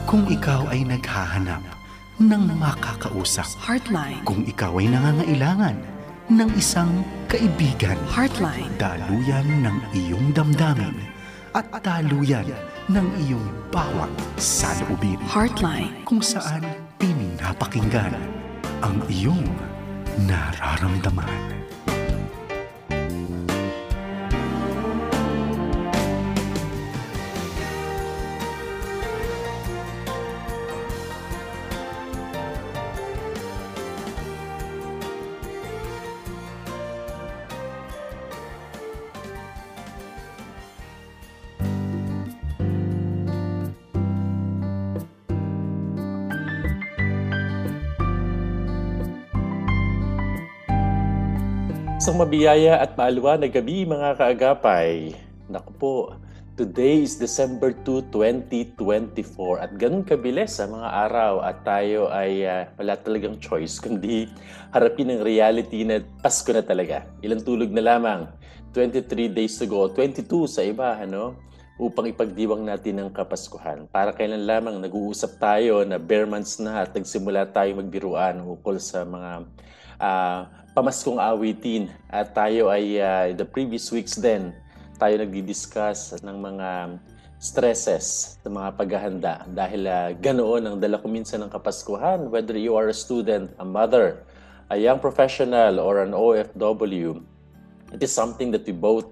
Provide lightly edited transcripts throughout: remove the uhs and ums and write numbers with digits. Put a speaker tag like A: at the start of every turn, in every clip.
A: Kung ikaw ay naghahanap ng makakausap,
B: Heartline.
A: Kung ikaw ay nangangailangan ng isang kaibigan,
B: Heartline.
A: daluyan ng iyong damdamin at daluyan ng iyong bawat saloobin.
B: Heartline.
A: Kung saan pinapakinggan ang iyong nararamdaman.
C: Isang mabiyaya at maaluwa na gabi mga kaagapay. Naku po, today is December 2, 2024 at ganun kabilis ang mga araw at tayo ay wala talagang choice kundi harapin ang reality na Pasko na talaga. Ilang tulog na lamang, 23 days to go, 22 sa iba, upang ipagdiwang natin ang Kapaskuhan. Para kailan lamang nag-uusap tayo na bare months na at nagsimula tayo magbiruan ukol sa mga pamaskong awitin at tayo ay the previous weeks din tayo nagdi-discuss ng mga stresses ng mga paghahanda dahil ganoon ang dala ko minsan ng Kapaskuhan, whether you are a student, a mother, a young professional or an OFW. It is something that we both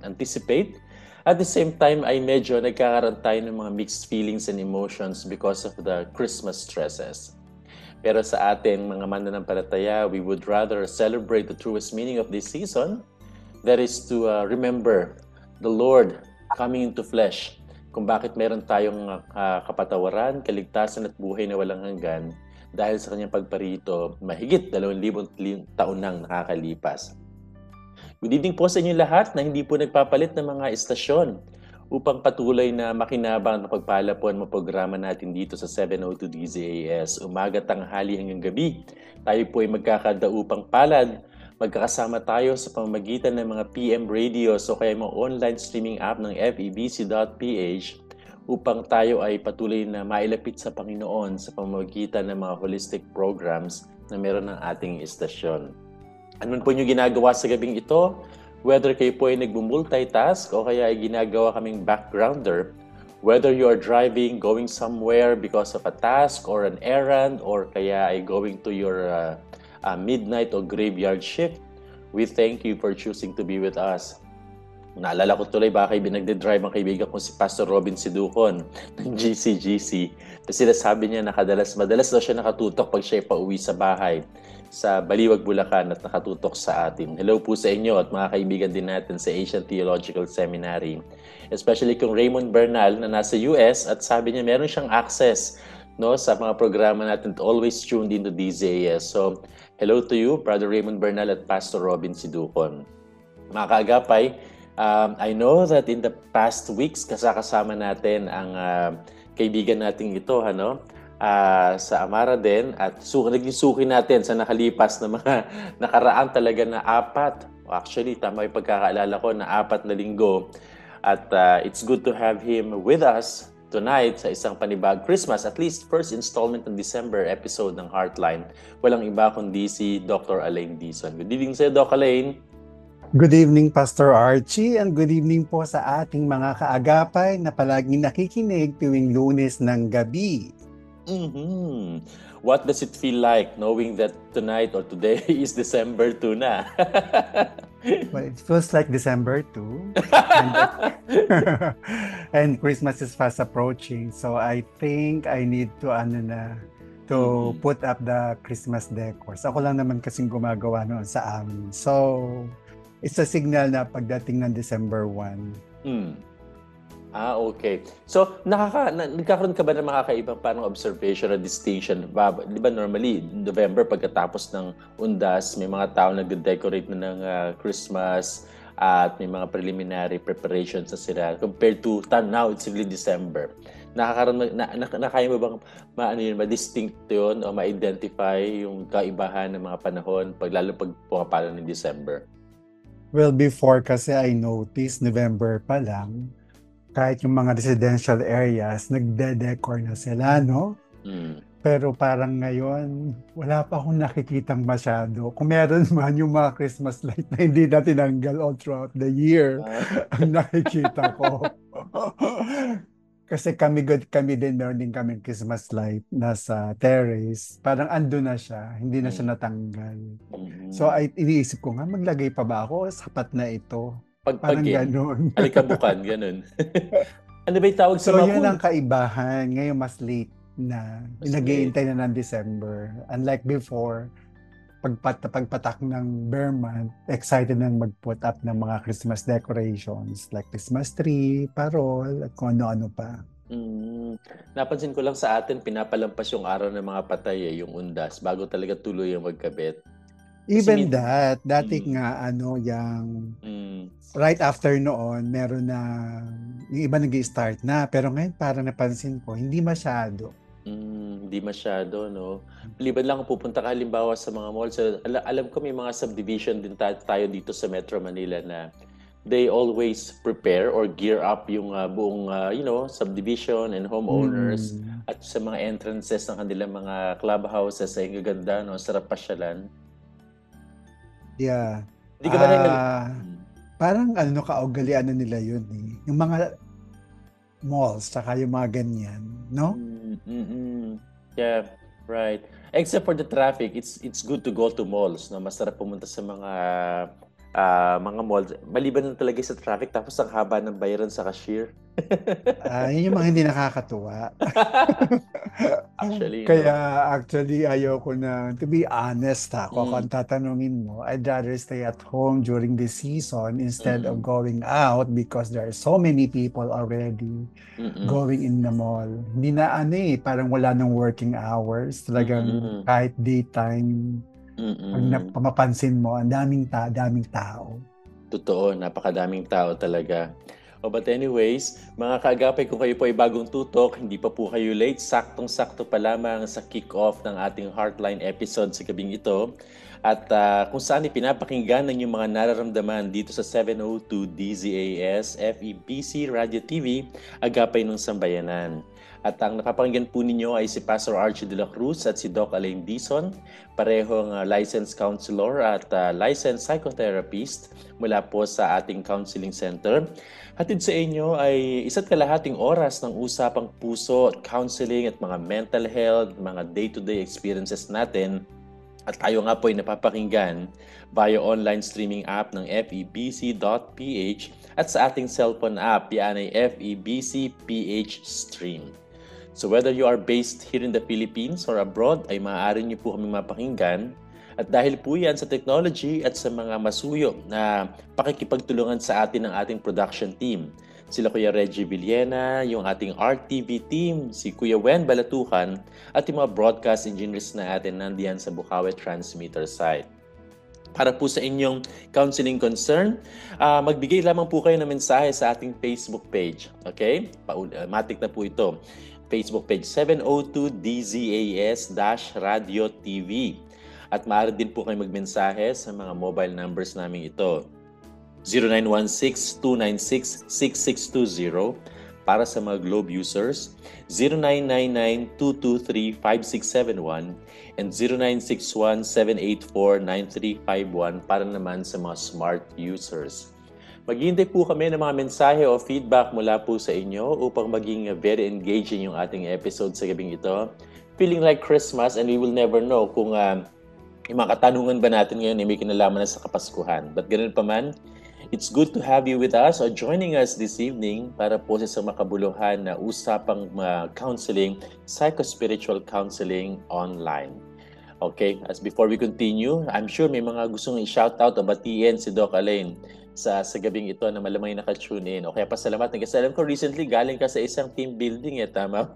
C: anticipate. At the same time ay medyo nagkakaroon tayo ng mga mixed feelings and emotions because of the Christmas stresses. Pero sa atin, mga mananampalataya, we would rather celebrate the truest meaning of this season. That is to remember the Lord coming into flesh. Kung bakit meron tayong kapatawaran, kaligtasan at buhay na walang hanggan dahil sa kanyang pagparito, mahigit 2,000 taon nang nakakalipas. Good evening po sa inyo lahat na hindi po nagpapalit ng mga istasyon upang patuloy na makinabang na pagpala po ang mga programa natin dito sa 702 DZAS. Umaga, tanghali hanggang gabi. Tayo po ay magkakadaupang palad. Magkakasama tayo sa pamamagitan ng mga PM radios o kaya mga online streaming app ng febc.ph upang tayo ay patuloy na mailapit sa Panginoon sa pamamagitan ng mga holistic programs na meron ng ating istasyon. Ano po yung ginagawa sa gabing ito? Whether kayo po ay nagmumultitask o kaya ay ginagawa kaming backgrounder, whether you are driving, going somewhere because of a task or an errand, or kaya ay going to your midnight or graveyard shift, we thank you for choosing to be with us. Naalala ko tuloy baka nagde-drive ang kaibigan ko si Pastor Robin Sidukon ng GCGC. Kasi sabi niya madalas daw siya nakatutok pag siya pauwi sa bahay sa Baliwag, Bulacan at nakatutok sa atin. Hello po sa inyo at mga kaibigan din natin sa Asian Theological Seminary. Especially kung Raymond Bernal na nasa US at sabi niya meron siyang access sa mga programa natin always tuned into DZAS. So, hello to you, Brother Raymond Bernal at Pastor Robin Sidukon. Mga kaagapay, I know that in the past weeks kasama natin ang kaibigan nating ito, sa Amara din at naging suki natin sa nakalipas na mga nakaraan talaga na 4. Actually, tama yung pagkakaalala ko na 4 na linggo. At it's good to have him with us tonight sa isang panibag Christmas, at least first installment ng December episode ng Heartline. Walang iba kundi si Dr. Alain Dizon. Good evening sa'yo, Doc Alain.
D: Good evening, Pastor Archie, and good evening po sa ating mga kaagapay na palaging nakikinig tuwing Lunes ng gabi.
C: Mm-hmm. What does it feel like knowing that tonight or today is December 2 na?
D: Well, it feels like December 2. And Christmas is fast approaching. So I think I need to put up the Christmas decors. Ako lang naman kasing gumagawa noon sa amin. So it's a signal na pagdating ng December 1.
C: Okay. So, nagkakaroon ka ba ng mga kakaibang parang observation or distinction? Di ba normally, November, pagkatapos ng undas, may mga tao nag-decorate na ng Christmas at may mga preliminary preparations na sila. Compared to now, it's really December. Nakaya mo bang ma-distinct yun o ma-identify yung kaibahan ng mga panahon lalo pag pumapalo ng December?
D: Well, before kasi I noticed November pa lang, kahit yung mga residential areas, nagde-decor na sila, no?
C: Mm.
D: Pero parang ngayon, wala pa akong nakikitang masyado. Kung meron man yung mga Christmas light na hindi na tinanggal all throughout the year,
C: Ah,
D: ang nakikita ko. Kasi kami din, meron din kaming Christmas light nasa terrace. Parang ando na siya, hindi na siya
C: mm,
D: natanggal. So
C: mm.
D: ay iniisip ko nga, maglagay pa ba ako? Sapat na ito. Parang
C: Pagpagin,
D: ganun.
C: alikabukan, ganun. Ano ba yung tawag sa
D: So
C: mga
D: yun ang kaibahan. Ngayon mas late na.
C: Mas late.
D: Nag-iintay na ng December. Unlike before, pagpatak ng bare month, excited nang mag-put up ng mga Christmas decorations like Christmas tree, parol, at kung ano-ano pa.
C: Mm. Napansin ko lang sa atin, pinapalampas yung araw ng mga patay yung undas, bago talaga tuloy yung magkabit. Kasi
D: Even that, dati
C: mm,
D: nga yung
C: mm,
D: right after noon, meron na yung iba nag-start na. Pero ngayon parang napansin ko, hindi masyado.
C: hindi masyado, no? Maliban lang kung pupunta ka halimbawa sa mga malls. Alam ko may mga subdivision din tayo dito sa Metro Manila na they always prepare or gear up yung buong subdivision and homeowners
D: Mm,
C: at sa mga entrances ng kanilang mga clubhouses ay gaganda, no? Sarap pasyalan.
D: yeah.
C: Hindi ka ba
D: Ah, parang kaugalian na nila yun eh. Yung mga malls, tsaka yung mga ganyan, no?
C: Yeah, right. Except for the traffic, it's good to go to malls, no? Masarap pumunta sa mga malls. Maliban na talaga sa traffic, tapos ang haba ng bayaran sa cashier.
D: Yun yung mga hindi nakakatuwa.
C: Actually,
D: Kaya
C: no.
D: actually ayoko na, to be honest ako, kung
C: Mm,
D: tatanungin mo, I'd rather stay at home during this season instead of
C: mm,
D: going out because there are so many people already
C: mm,
D: going in the mall. Hindi na parang wala nang working hours. Talagang
C: mm,
D: kahit daytime, pag
C: mm.
D: mapapansin mo, ang daming tao.
C: Totoo, napakadaming tao talaga. But anyways, mga kaagapay, kung kayo po ay bagong tutok, hindi pa po kayo late, saktong-sakto pa lamang sa kick-off ng ating Heartline episode sa gabing ito. At kung saan ipinapakinggan ng yung mga nararamdaman dito sa 702 DZAS FEBC Radio TV, Agapay ng Sambayanan. At ang nakapakinggan po ninyo ay si Pastor Archie de la Cruz at si Doc Alain Dizon, parehong licensed counselor at licensed psychotherapist mula po sa ating counseling center. Hatid sa inyo ay isa't kalahating oras ng usapang puso, counseling at mga mental health, mga day-to-day experiences natin. At tayo nga po ay napapakinggan via online streaming app ng febc.ph at sa ating cellphone app, yan ay FEBC PH Stream. So whether you are based here in the Philippines or abroad, ay maaari niyo po kaming mapakinggan. At dahil po yan sa technology at sa mga masuyo na pakikipagtulungan sa atin ng ating production team. Sila Kuya Reggie Villena, yung ating RTV team, si Kuya Wen Balatukan, at yung mga broadcast engineers na atin nandiyan sa Bukawi Transmitter site. Para po sa inyong counseling concern, magbigay lamang po kayo ng mensahe sa ating Facebook page. Okay? Matik na po ito. Facebook page 702 DZAS-Radio TV. At maaari din po kayo magmensahe sa mga mobile numbers namin ito. 0916-296-6620 para sa mga Globe users, 0999-223-5671 and 0961-784-9351 para naman sa mga smart users. Maghihintay po kami ng mga mensahe o feedback mula po sa inyo upang maging very engaging yung ating episode sa gabing ito. Feeling like Christmas and we will never know kung yung mga katanungan ba natin ngayon ay may kinalaman na sa Kapaskuhan. But ganun pa man, it's good to have you with us or joining us this evening para po sa makabuluhan na usapang counseling, psychospiritual counseling online. Okay, as before we continue, I'm sure may mga gustong i-shoutout o batiin si Doc Alain sa gabing ito na malamang naka-tune in. Okay, pasalamat. Nagkasalam ko recently, galing ka sa isang team building tama?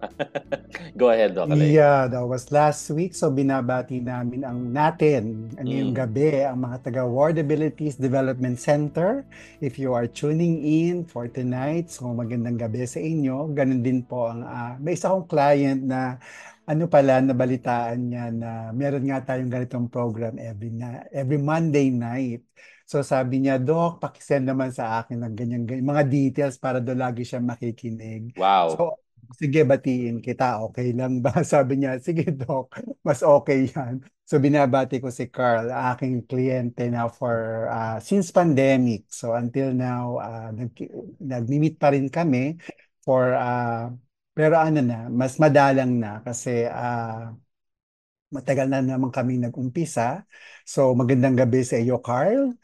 C: Go ahead, Doc Alain.
D: Yeah, that was last week. So binabati namin ngayong gabi, ang mga taga Ward Abilities Development Center. If you are tuning in for tonight, so magandang gabi sa inyo. Ganun din po may isa kong client na ano pala, nabalitaan niya na meron nga tayong ganitong program every Monday night. So sabi niya, Doc, pakisend naman sa akin ng ganyan, mga details para do lagi siya makikinig.
C: Wow.
D: So, sige, batiin kita, okay lang ba? Sabi niya, sige, Doc, mas okay yan. So binabati ko si Carl, aking kliyente na for since pandemic. So until now, nag-meet pa rin kami for pero ano na, mas madalang na kasi matagal na naman kami nag-umpisa. So magandang gabi sa iyo, Carl.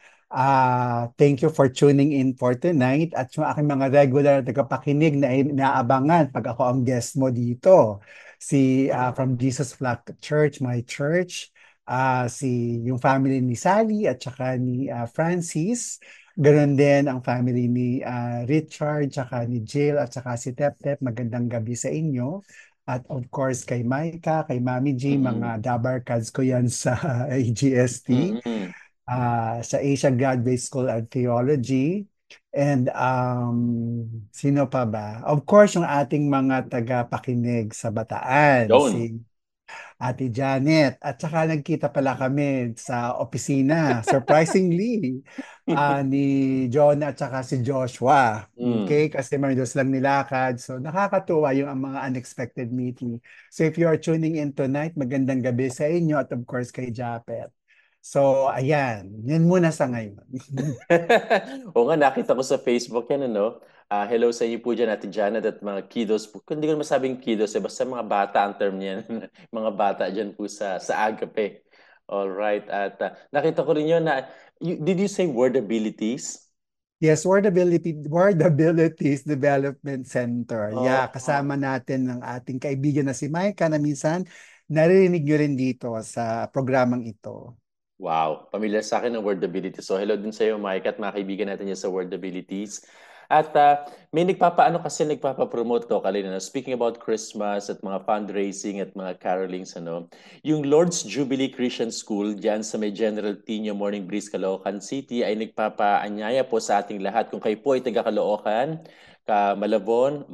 D: Thank you for tuning in for tonight at yung aking mga regular tagapakinig na inaabangan pag ako ang guest mo dito. Si from Jesus Flock Church, my church, si yung family ni Sally at saka ni Francis. Ganon din ang family ni Richard, saka ni Jill at saka si Tep Tep. Magandang gabi sa inyo. At of course kay Maika, kay Mami G,
C: Mm-mm.
D: mga dabarkads ko yan sa AGST,
C: Mm-mm.
D: sa Asia Graduate School of Theology. And sino pa ba? Of course, yung ating mga tagapakinig sa Bataan,
C: Yun.
D: si Ate Janet. At saka nagkita pala kami sa opisina, surprisingly, ni Jonah at saka si Joshua.
C: Mm.
D: Okay? Kasi maridos lang nilakad. So nakakatuwa yung ang mga unexpected meeting. So if you are tuning in tonight, magandang gabi sa inyo at of course kay Japet. So ayan, yan muna sa ngayon.
C: Oo nga, nakita ko sa Facebook yan, ano? Hello sa inyo po dyan, Ate Janet at mga kiddos po. Hindi ko naman masabing kiddos, basta mga bata ang term niyan. Mga bata dyan po sa Agape. Alright. At nakita ko rin yun na, did you say word abilities?
D: Yes, Wordabilities Development Center. Yeah,
C: Oh.
D: kasama natin ng ating kaibigan na si Micah na minsan naririnig nyo rin dito sa programang ito.
C: Wow, pamilyar sa akin ang word ability. So hello din sa iyo, Mike, at mga kaibigan natin yan sa word abilities. At may nagpapaano kasi nagpapapromote to kanina. Speaking about Christmas at mga fundraising at mga carolings, ano, yung Lord's Jubilee Christian School diyan sa may General Tino Morning Breeze, Caloocan City ay nagpapaanyaya po sa ating lahat. Kung kayo po ay taga Caloocan, Malabon.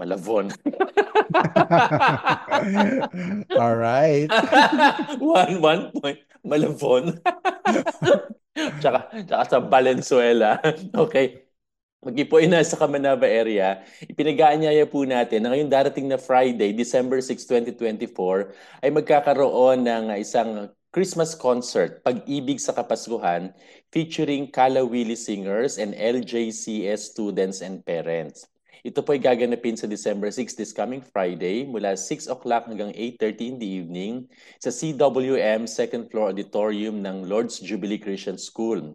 D: All right.
C: One point. Malabon. tsaka sa Valenzuela. Okay. Mag-ipo na sa Kamanaba area, ipinag-aanyaya po natin na ngayong darating na Friday, December 6, 2024, ay magkakaroon ng isang Christmas concert, Pag-ibig sa Kapaskuhan, featuring Kala Willie singers and LJCS students and parents. Ito po ay gaganapin sa December 6, this coming Friday, mula 6 o'clock hanggang 8:30 in the evening sa CWM second floor auditorium ng Lord's Jubilee Christian School.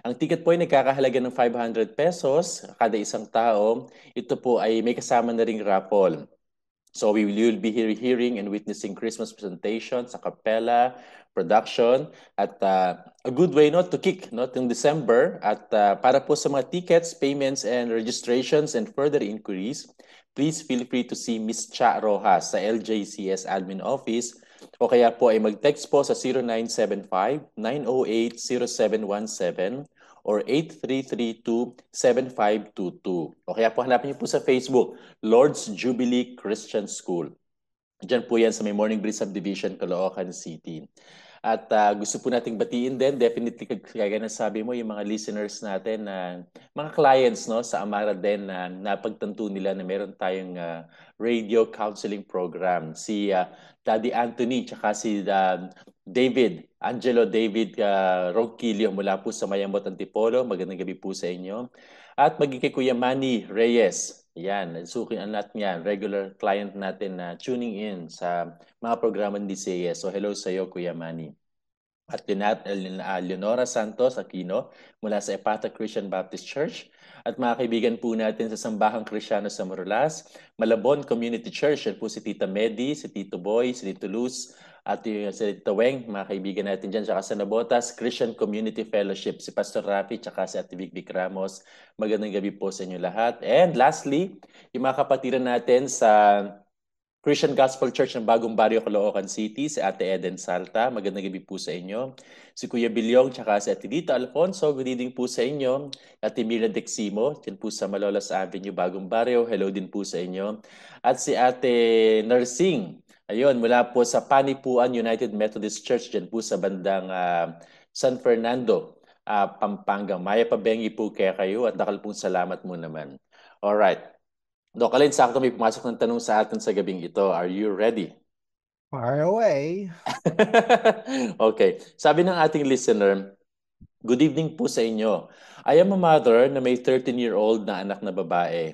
C: Ang ticket po ay nagkakahalaga ng 500 pesos kada isang tao. Ito po ay may kasama na ring raffle. So we will be hearing and witnessing Christmas presentations, a cappella, production, at a good way not to kick in December. At para po sa mga tickets, payments, and registrations and further inquiries, please feel free to see Ms. Cha Rojas sa LJCS Admin Office o kaya po ay mag-text po sa 0975-908-0717 or 8332-7522. O kaya po hanapin niyo po sa Facebook, Lord's Jubilee Christian School. Diyan po yan sa may Morning Breeze Subdivision, Caloocan City. At gusto po nating batiin din, definitely kaya na sabi mo, yung mga listeners natin, mga clients no, sa Amara din na napagtanto nila na meron tayong radio counseling program. Si Daddy Anthony, tsaka si Angelo David Ronquillo mula po sa Mayamot Antipolo. Magandang gabi po sa inyo. At maging kay Kuya Manny Reyes. Yan, sukin natin yan. Regular client natin na tuning in sa mga programa ni DCAS. So hello sa iyo, Kuya Manny. At Leonora Santos Aquino mula sa Epata Christian Baptist Church. At mga kaibigan po natin sa Sambahang Kristyano sa Morolas, Malabon Community Church. Yan po si Tita Medi, si Tito Boy, si Tito Luz, at si Tita Weng, mga kaibigan natin dyan. Tsaka sa Nabotas Christian Community Fellowship, si Pastor Rafi, tsaka si Ate Vic Ramos. Magandang gabi po sa inyo lahat. And lastly, yung mga kapatiran natin sa Christian Gospel Church ng Bagong Barrio, Caloocan City, si Ate Eden Salta. Magandang gabi po sa inyo. Si Kuya Bilyong, tsaka si Ate Dita Alfonso. Good evening po sa inyo. Ate Mila Deximo, dyan po sa Malolos Avenue, Bagong Barrio. Hello din po sa inyo. At si Ate Nursing Ayun, mula po sa Panipuan United Methodist Church dyan po sa bandang San Fernando, Pampanga. Maya Pabengi po kaya kayo at nakal pong salamat mo naman. Alright. Doc Alin, sakto may pumasok ng tanong sa atin sa gabing ito. Are you ready?
D: Far away.
C: Okay. Sabi ng ating listener, good evening po sa inyo. I am a mother na may 13-year-old na anak na babae.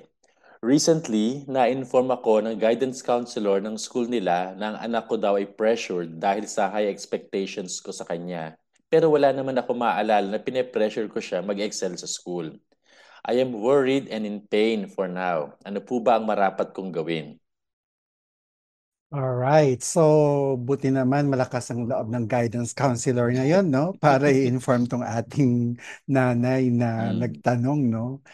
C: Recently, na-inform ako ng guidance counselor ng school nila na ang anak ko daw ay pressured dahil sa high expectations ko sa kanya. Pero wala naman ako maaalala na pine-pressure ko siya mag-excel sa school. I am worried and in pain for now. Ano po ba ang marapat kong gawin?
D: Alright. So, buti naman malakas ang loob ng guidance counselor ngayon, no? Para i-inform tong ating nanay na
C: Mm.
D: nagtanong, no?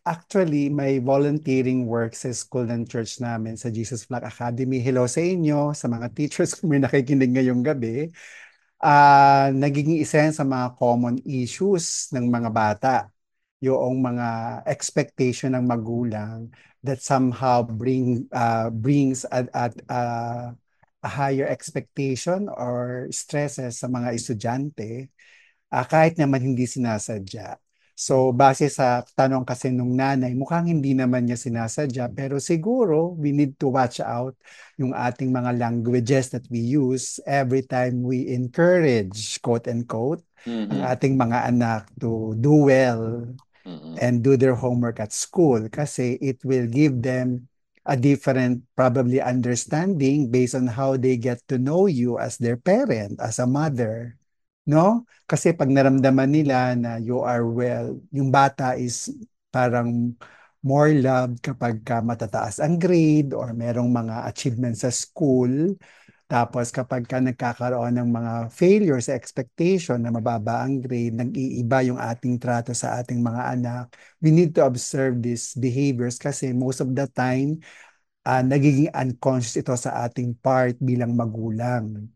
D: Actually, may volunteering work sa school ng church namin sa Jesus Flock Academy. Hello sa inyo, sa mga teachers kung may nakikinig ngayong gabi. Nagiging isa yan sa mga common issues ng mga bata. Yung mga expectation ng magulang that somehow brings a higher expectation or stresses sa mga estudyante, kahit naman hindi sinasadya. So, base sa tanong kasi nung nanay, mukhang hindi naman niya sinasadya, pero siguro we need to watch out yung ating mga languages that we use every time we encourage, quote unquote, ang
C: Mhm.
D: ating mga anak to do well
C: Mhm.
D: and do their homework at school kasi it will give them a different probably understanding based on how they get to know you as their parent, as a mother. No? Kasi pag naramdaman nila na you are well, yung bata is parang more loved kapag ka matataas ang grade or merong mga achievements sa school, tapos kapag ka nagkakaroon ng mga failure sa expectation na mababa ang grade, nag-iiba yung ating trato sa ating mga anak, we need to observe these behaviors kasi most of the time, nagiging unconscious ito sa ating part bilang magulang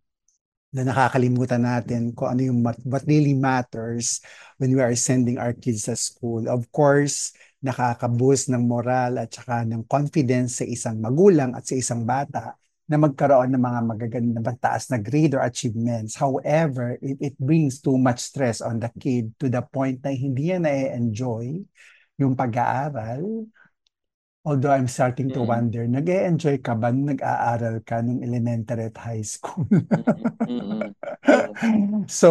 D: na nakakalimutan natin kung ano yung what really matters when we are sending our kids sa school. Of course, nakaka-boost ng moral at saka ng confidence sa isang magulang at sa isang bata na magkaroon ng mga magaganda, mataas na grade or achievements. However, it brings too much stress on the kid to the point na hindi niya na-enjoy yung pag-aaral. Although I'm starting to
C: Mhm.
D: wonder, nag-e-enjoy ka ba nung nag-aaral ka nung elementary at high school?
C: Mhm. Mhm. Oo.
D: So,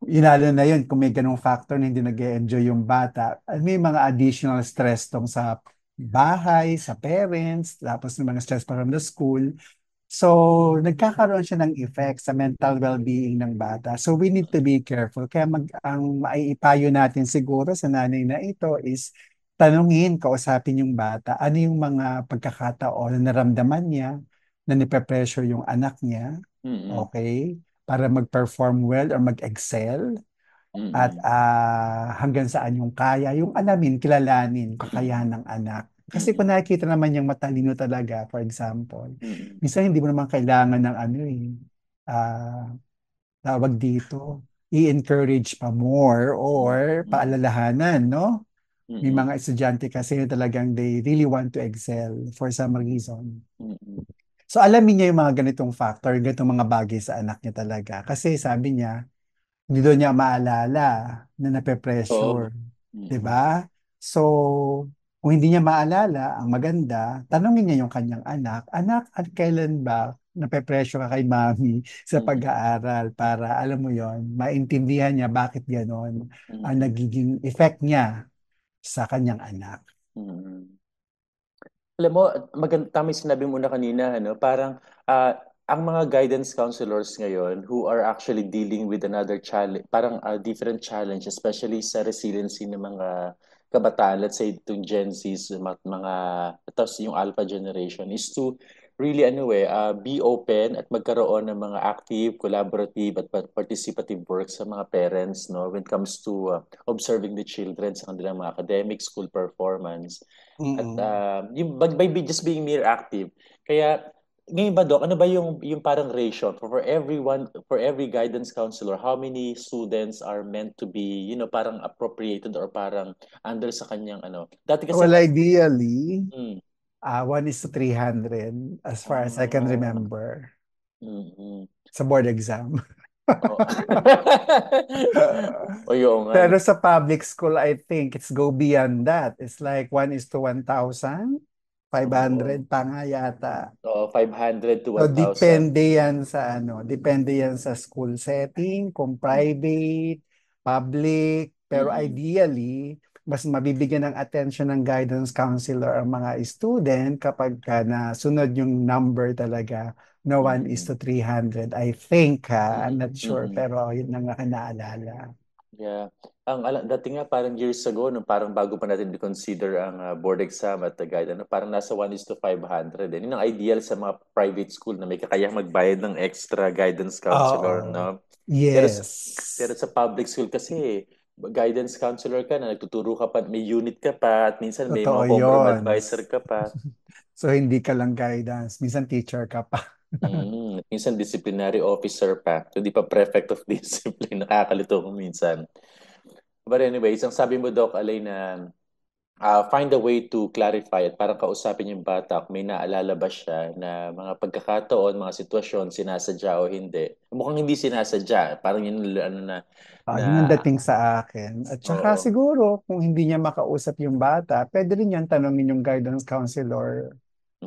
D: lalo na yun, kung may ganong factor na hindi nag-enjoy yung bata, may mga additional stress tong sa bahay, sa parents, tapos may mga stress from the school. So, nagkakaroon siya ng effect sa mental well-being ng bata. So, we need to be careful. Kaya ang maiipayo natin siguro sa nanay na ito is tanungin, kausapin yung bata, ano yung mga pagkakataon na naramdaman niya na nipe-pressure yung anak niya,
C: Mhm.
D: okay, para mag-perform well or mag-excel at
C: Mhm.
D: hanggang saan yung kaya, yung alamin, kilalanin,
C: Mhm.
D: kakayahan ng anak. Kasi kung
C: Mhm.
D: nakikita naman niyang matalino talaga, for example,
C: Mhm.
D: minsan hindi mo naman kailangan ng ano ah, tawag dito, i-encourage pa more or
C: Mhm.
D: paalalahanan, no? May
C: Mhm.
D: mga estudyante kasi na talagang they really want to excel for some reason.
C: Mhm.
D: So alamin niya yung mga ganitong factor, ganitong mga bagay sa anak niya talaga. Kasi sabi niya, hindi daw niya maalala na
C: Oo.
D: nape-pressure. 'Di
C: Mhm.
D: ba? So, kung hindi niya maalala, ang maganda, tanungin niya yung kanyang anak, anak, at kailan ba nape-pressure ka kay mami sa
C: Mhm.
D: pag-aaral para, alam mo yon, maintindihan niya bakit ganon ang
C: Mhm.
D: nagiging effect niya sa kanyang anak.
C: Mhm. Alam mo, tama yung sinabi mo na kanina, ano, parang ang mga guidance counselors ngayon who are actually dealing with another challenge, parang a different challenge, especially sa resiliency ng mga kabataan, let's say itong Gen Zs, mga tapos yung Alpha generation, is to really be open at magkaroon ng mga active, collaborative at participative work sa mga parents, no, when it comes to observing the children sa kanilang mga academic school performance. At
D: Mm-mm.
C: yung just being mere active. Kaya ngayon ba Doc, ano ba yung parang ratio for every guidance counselor, how many students are meant to be, parang appropriated or parang under sa kanyang ano. Dati kasi
D: Well, ideally,
C: mm,
D: 1 is to 300 as far as I can
C: Ah,
D: remember
C: mm.
D: sa board exam.
C: Oh. O, oo nga,
D: Pero
C: no.
D: sa public school, I think it's go beyond that. It's like 1 is to 1,000,
C: Oo.
D: 500 pa nga yata.
C: Oo, 500 to
D: So
C: 1,000.
D: depende yan sa school setting, kung
C: Mm.
D: private, public, pero
C: Mm.
D: ideally, mas mabibigyan ng attention ng guidance counselor ang mga student kapag ka nasunod yung number talaga na 1 is
C: Mm.
D: to 300. I think ha, I'm
C: Mm.
D: not sure,
C: Mm.
D: pero yun ang aking naalala.
C: Yeah. Dati nga parang years ago, no, parang bago pa natin i-consider ang board exam at the guide, ano, parang nasa 1 is to 500. And yun ang ideal sa mga private school na may kakayang magbayad ng extra guidance counselor,
D: Oo.
C: no? Pero sa, pero
D: Yes.
C: sa public school kasi, guidance counselor ka na, nagtuturo ka pa, may unit ka pa, at minsan may
D: Totoo
C: mga homeroom
D: yon.
C: advisor ka pa.
D: So, hindi ka lang guidance. Minsan teacher ka pa.
C: At minsan disciplinary officer pa. So, di pa prefect of discipline. Nakakalito ko minsan. But anyways, ang sabi mo, Doc, Alay, na find a way to clarify at parang kausapin yung bata kung may naalala ba siya na mga pagkakataon, mga sitwasyon, sinasadya o hindi. Mukhang hindi sinasadya. Parang yun, ano na,
D: Yun ang dating sa akin. At saka
C: oo.
D: siguro, kung hindi niya makausap yung bata, pwede rin yan tanongin yung guidance counselor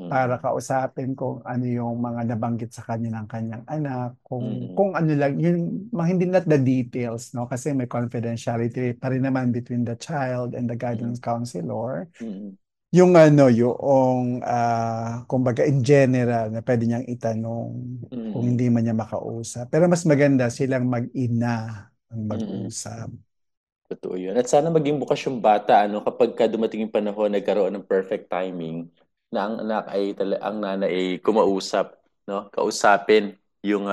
D: para
C: Mm,
D: kausapin kung ano yung mga nabanggit sa kanya ng kanyang anak,
C: mm,
D: kung ano lang, yun, hindi not the details, no? Kasi may confidentiality pa rin naman between the child and the
C: mm,
D: guidance counselor.
C: mm,
D: Yung ano, yung, kumbaga in general, na pwede niyang itanong kung
C: mm,
D: hindi man niya makausap. Pero mas maganda silang mag-ina ang
C: mm.
D: mag-usap.
C: Totoo yun. At sana maging bukas yung bata, ano, kapag ka dumating yung panahon, nagkaroon ng perfect timing, na ang anak ay, ang nanay ay kumausap, no? Kausapin yung,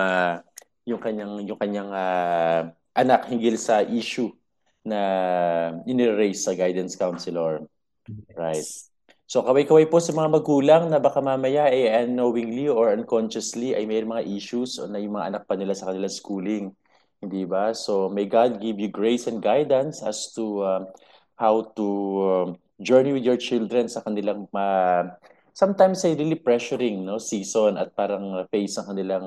C: yung kanyang anak hinggil sa issue na iniraise sa guidance counselor. Right.
D: Yes.
C: So kaway-kaway po sa mga magulang na baka mamaya unknowingly or unconsciously ay may mga issues o na yung mga anak pa nila sa kanilang schooling. Hindi ba? So may God give you grace and guidance as to how to journey with your children sa kanilang sometimes ay really pressuring no season at parang phase ng kanilang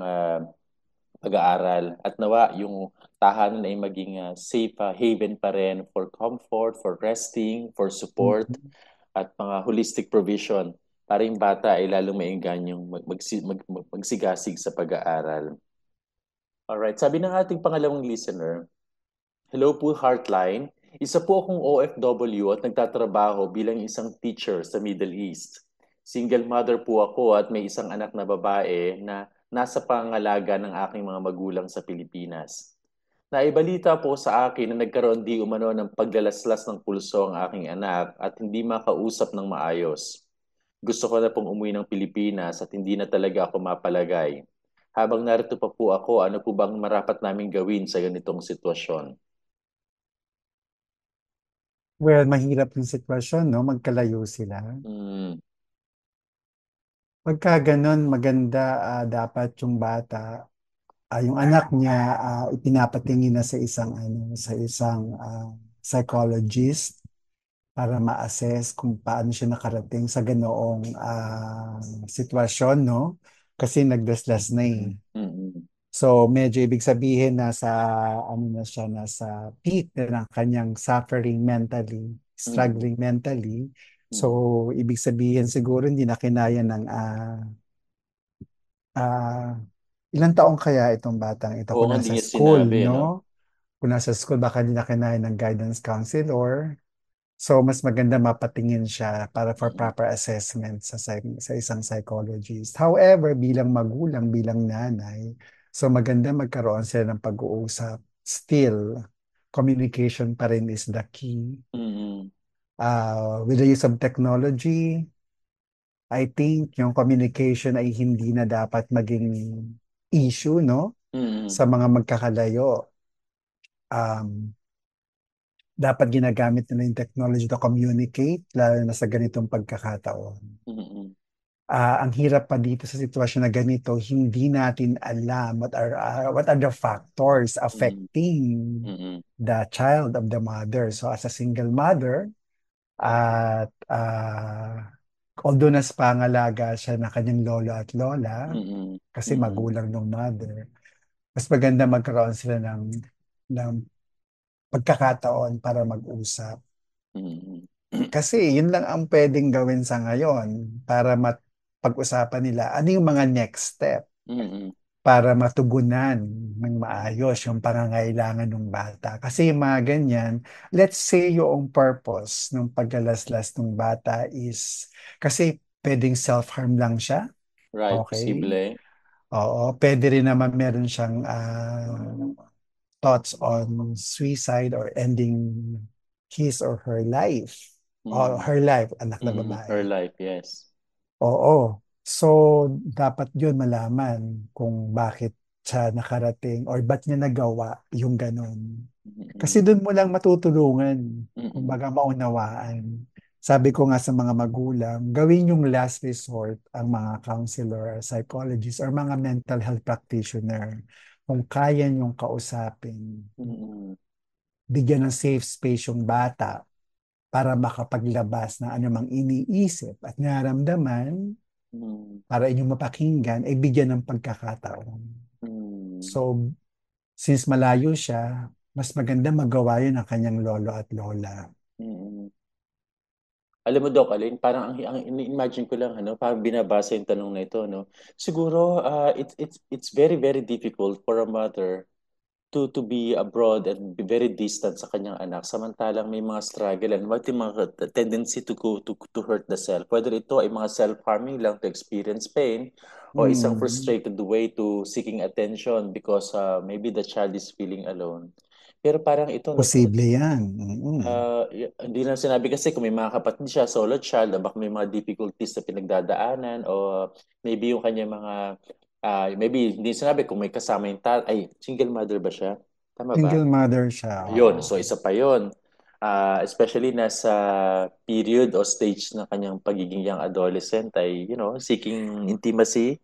C: pag-aaral. At nawa yung tahanan ay maging safe haven pa rin for comfort, for resting, for support
D: Mhm.
C: at mga holistic provision para yung bata ay lalong maenganyong magsigasig sa pag-aaral. Alright, sabi ng ating pangalawang listener, hello po Heartline. Isa po akong OFW at nagtatrabaho bilang isang teacher sa Middle East. Single mother po ako at may isang anak na babae na nasa pangalaga ng aking mga magulang sa Pilipinas. Naibalita po sa akin na nagkaroon di umano ng paglalaslas ng pulso ang aking anak at hindi makausap ng maayos. Gusto ko na pong umuwi ng Pilipinas at hindi na talaga ako mapalagay. Habang narito pa po ako, ano po bang marapat naming gawin sa ganitong sitwasyon?
D: Well, mahirap yung sitwasyon, no? Magkalayo sila.
C: Mm,
D: Pagka ganun, maganda dapat yung bata, yung anak niya, ipinapatingin na sa isang psychologist para ma-assess kung paano siya nakarating sa ganoong sitwasyon, no? Kasi nagdaslas na eh.
C: mm,
D: So medyo ibig sabihin nasa ano na siya nasa peak na ng kanyang suffering mentally,
C: mm,
D: struggling mentally. So
C: mm.
D: ibig sabihin siguro hindi na kinaya ng ah, ilang taong kaya itong batang ito
C: Oo
D: kung
C: nga, hindi
D: nasa
C: niya
D: school,
C: sinabi, no?
D: no? Kung nasa school baka hindi na kinaya ng guidance counselor. So mas maganda mapatingin siya para for
C: Mm,
D: proper assessment sa isang psychologist. However, bilang magulang, bilang nanay, so maganda magkaroon sila ng pag-uusap. Still, communication pa rin is the key.
C: mm,
D: With the use of technology, I think yung communication ay hindi na dapat maging issue, no?
C: mm,
D: Sa mga magkakalayo. Um, Dapat ginagamit nila yung technology to communicate, lalo na sa ganitong pagkakataon.
C: mm,
D: Ang hirap pa dito sa sitwasyon na ganito, hindi natin alam what are the factors
C: mm,
D: affecting
C: mm,
D: the child of the mother. So as a single mother, at although nas pangalaga siya na kanyang lolo at lola,
C: Mm-mm.
D: kasi
C: Mm-mm.
D: magulang ng mother, mas maganda magkaroon sila ng pagkakataon para mag-usap.
C: Mm-mm.
D: Kasi yun lang ang pwedeng gawin sa ngayon para pag-usapan nila ano yung mga next step
C: Mm-mm.
D: para matugunan ng maayos yung pangangailangan ng bata. Kasi yung mga ganyan, let's say yung purpose ng paglalaslas ng bata is kasi pwedeng self-harm lang siya.
C: Right,
D: Okay?
C: posible.
D: Oo, pwede rin naman meron siyang thoughts on suicide or ending his or her life. Or
C: Mm-mm.
D: her life, anak na
C: Mm-mm. Her
D: babae.
C: life, yes.
D: Oo. So, dapat yun malaman kung bakit siya nakarating or ba't niya nagawa yung ganun. Kasi
C: Mm-mm.
D: doon mo lang matutulungan,
C: Mm-mm.
D: kumbaga maunawaan. Sabi ko nga sa mga magulang, gawin yung last resort ang mga counselor, psychologist, or mga mental health practitioner. Kung kaya niyong kausapin,
C: Mm-mm.
D: bigyan ng safe space yung bata para makapaglabas ng anumang iniisip at nararamdaman
C: Mm-mm.
D: para inyong mapakinggan, ay bigyan ng pagkakataon.
C: Mm-mm.
D: So, since malayo siya, mas maganda magawa yun ng kanyang lolo at lola.
C: Mm-mm. Alam mo, Doc Alin, parang ang imagine ko lang, ano, parang binabasa yung tanong na ito, no? Siguro, it's very, very difficult for a mother to be abroad and be very distant sa kanyang anak. Samantalang may mga struggle and what yung mga tendency to go to hurt the self. Whether ito ay mga self-harming lang to experience pain o isang
D: Mm,
C: frustrated way to seeking attention because maybe the child is feeling alone. Pero parang ito, no,
D: posible yan. Mm.
C: hindi lang sinabi kasi kung may mga kapatid siya, solo child, o baka may mga difficulties na pinagdadaanan o maybe yung kanya mga, maybe hindi sinabi kung may kasama yung ay, single mother ba siya? Tama ba?
D: Single mother siya.
C: Yun,
D: Oo.
C: so isa pa yun. Especially nasa period o stage ng kanyang pagiging young adolescent ay, seeking intimacy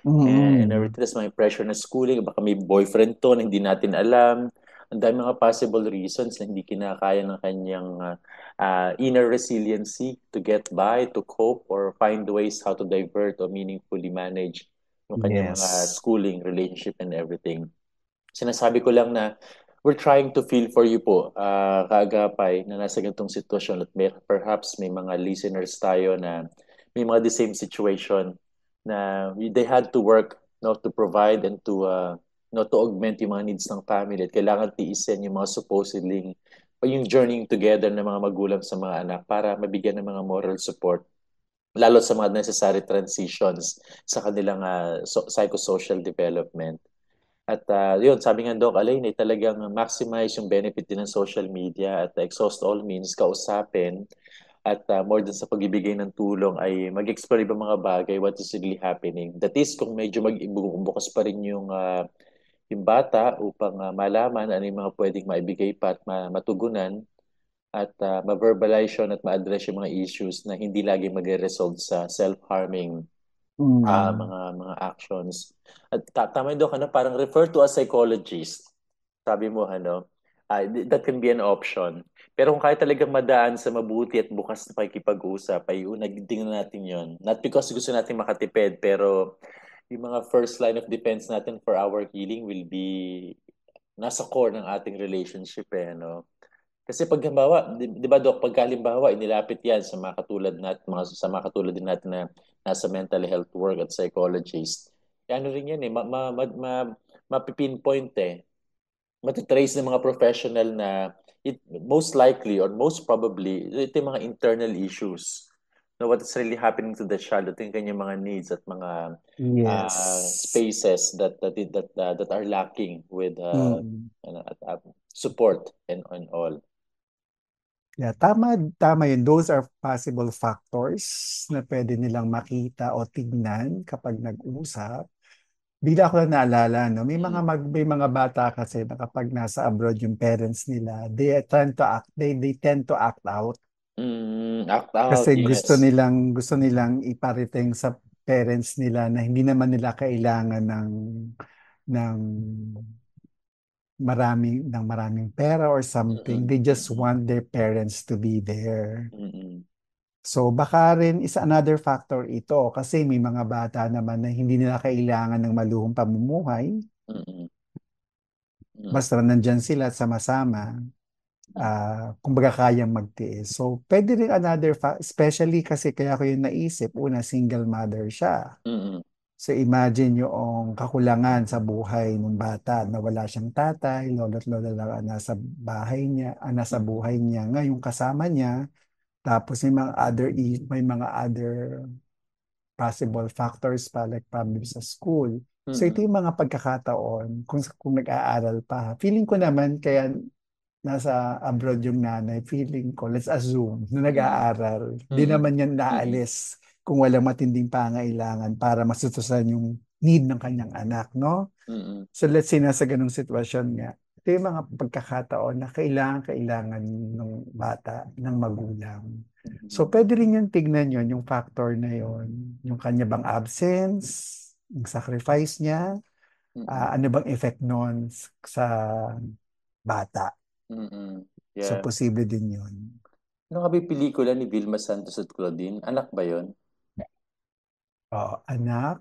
C: and
D: Mm.
C: everything. That's my pressure na schooling. Baka may boyfriend to na hindi natin alam. Ang dami mga possible reasons na hindi kinakaya ng kanyang inner resiliency to get by, to cope, or find ways how to divert or meaningfully manage yung kanyang mga
D: Yes.
C: schooling, relationship, and everything. Sinasabi ko lang na we're trying to feel for you po, kaagapay na nasa ganitong sitwasyon at perhaps may mga listeners tayo na may mga the same situation na they had to work, no, to provide and to no, to augment yung mga needs ng family at kailangan tiisin yung mga supposedly o yung journeying together ng mga magulang sa mga anak para mabigyan ng mga moral support lalo sa mga necessary transitions sa kanilang psychosocial development. At yun, sabi nga Doc Alain, talagang maximize yung benefit din ng social media at exhaust all means, kausapin at more than sa pagbibigay ng tulong ay mag-explore ibang mga bagay, what is really happening. That is, kung medyo bukas pa rin yung bata upang malaman ano yung mga pwedeng maibigay pa at matugunan at ma-verbalize yun at ma-address yung mga issues na hindi lagi mag-resolve sa self-harming
D: Mm.
C: mga actions. At tama doon, ano, parang refer to a psychologist. Sabi mo, ano, that can be an option. Pero kung kaya talagang madaan sa mabuti at bukas na pakikipag-usap, ay tingnan natin yon. Not because gusto natin makatipid, pero yung mga first line of defense natin for our healing will be nasa core ng ating relationship eh, ano. Kasi pag halimbawa, di ba Dok, pag halimbawa inilapit yan sa mga katulad natin, sa mga katulad din natin na nasa mental health work at psychologist, ano rin yan eh, mapipinpoint eh, matitrace ng mga professional na most likely or most probably, ito yung mga internal issues. No, what is really happening to the child, ito yung kanyang mga needs at mga
D: Yes.
C: spaces that are lacking with
D: Mm.
C: support and all.
D: Yeah, tama, tama yun. Those are possible factors na pwede nilang makita o tignan kapag nag-usap. Bigla ko lang naalala, no? May mga bata kasi na kapag nasa abroad yung parents nila, they tend to act out
C: Act out,
D: kasi
C: yes.
D: gusto nilang iparating sa parents nila na hindi naman nila kailangan ng maraming pera or something.
C: Mm-mm,
D: They just
C: mm-mm,
D: want their parents to be there.
C: mm-mm.
D: So baka rin is another factor ito kasi may mga bata naman na hindi nila kailangan ng maluhong pamumuhay.
C: Mm-mm. Mm-mm.
D: Basta nandyan sila at sama-sama, kumbaga kayang magtiis. So pwede rin another especially kasi kaya ko yung naisip, una single mother siya.
C: Mm-mm.
D: So imagine yung kakulangan sa buhay ng bata na wala siyang tatay, lolo't lola lang ang nasa bahay niya, nasa buhay niya. Ngayon kasama niya, tapos may mga other possible factors pa like problems sa school. So ito
C: Mm-mm.
D: yung mga pagkakataon kung nag-aaral pa. Feeling ko naman kaya nasa abroad yung nanay, feeling ko, let's assume, na
C: Mm-mm.
D: nag-aaral. Di
C: Mm-mm.
D: naman yan
C: Mm-mm.
D: naalis kung walang matinding pangailangan para masutusan yung need ng kanyang anak, no?
C: Mm-mm.
D: So let's say nasa ganung sitwasyon nga. Ito yung mga pagkakataon na kailangan ng bata, ng magulang. So pwede rin yung tignan yun, yung factor na yun, yung kanya bang absence, yung sacrifice niya,
C: Mm-mm.
D: ano bang effect nun sa bata.
C: Mm-mm.
D: So
C: Yeah.
D: posible din yun.
C: Ano nga ba yung pelikula ni Vilma Santos at Claudine? Anak ba yon?
D: Oo, anak,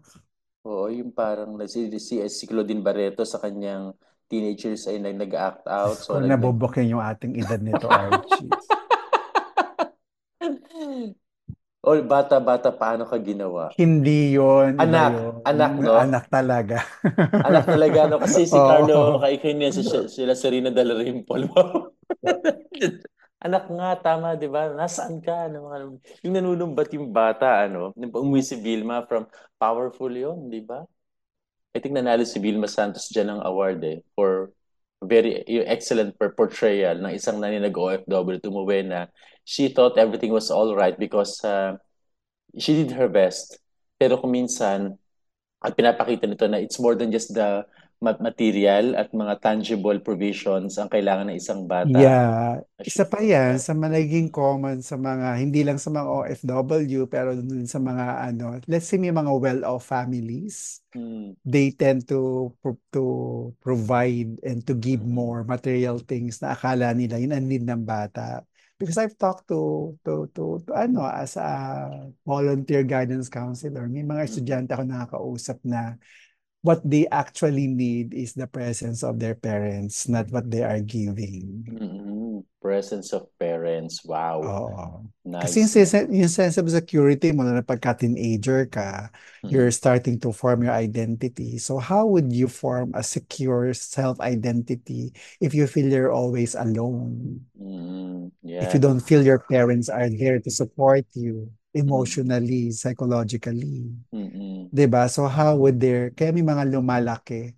C: Oo, yung parang si Claudine Barreto sa kanyang teenagers ay nag-act out. So,
D: kung nabobokin yung ating edad nito, Archie.
C: O bata-bata, paano ka ginawa?
D: Hindi yon, iba
C: Anak, anak,
D: yon.
C: no?
D: Anak talaga.
C: Anak talaga, no? Kasi si Carlo
D: Oo.
C: Kaikin yan, sila Serena Dalrymple. Anak nga, tama, di ba? Nasaan ka? Yung nanunumbat yung bata, ano? Nung umuwi si Vilma from Powerful yon, di ba? I think nanalo si Vilma Santos dyan ng award for very excellent portrayal ng isang nag-OFW tumuwi na she thought everything was all right because she did her best. Pero kung minsan, at pinapakita nito na it's more than just the material at mga tangible provisions ang kailangan ng isang bata.
D: Yeah,
C: As
D: isa
C: she
D: pa
C: thought
D: yan
C: that.
D: sa naging common sa mga, hindi lang sa mga OFW, pero dun sa mga let's say may mga well-off families,
C: Mm,
D: they tend to provide and to give
C: mm,
D: more material things na akala nila yun ang need ng bata. Because I've talked to as a volunteer guidance counselor, may mga
C: mm,
D: estudyante ako nakakausap na what they actually need is the presence of their parents, not what they are giving.
C: Presence of parents. Wow.
D: Oo. Kasi
C: Nice, no?
D: yung sense of security mo na pagka-teenager ka, you're
C: Mm,
D: starting to form your identity. So how would you form a secure self-identity if you feel you're always alone? If you
C: yeah.
D: don't feel your parents are there to support you
C: Mm,
D: emotionally, psychologically.
C: mm,
D: 'Di ba? So how would kaya may mga lumalaki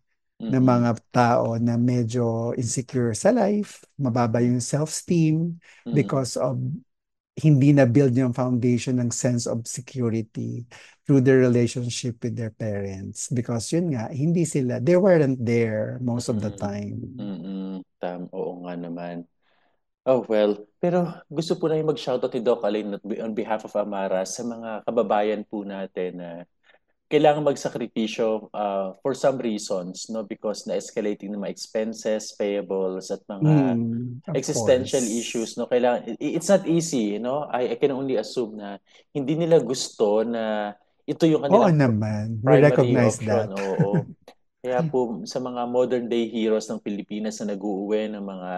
D: na
C: mm,
D: mga tao na medyo insecure sa life, mababa
C: mm,
D: yung self-esteem
C: mm,
D: because of hindi na build yung foundation ng sense of security through their relationship with their parents. Because yun nga, they weren't there most of the
C: mm,
D: time.
C: Oo nga naman. Oh, well, pero gusto po na yung mag-shoutout ni Doc Alain on behalf of Amara sa mga kababayan po natin na kailangan magsakripisyo for some reasons, no? Because na-escalating ng mga expenses, payables, at mga
D: Of
C: existential issues,
D: course.
C: no? Kailangan, it's not easy, no? I can only assume na hindi nila gusto na ito yung
D: Oo
C: kanilang
D: naman. We
C: primary
D: recognize
C: option.
D: that.
C: Oo. Kaya po sa mga modern day heroes ng Pilipinas na nag-uuwi ng mga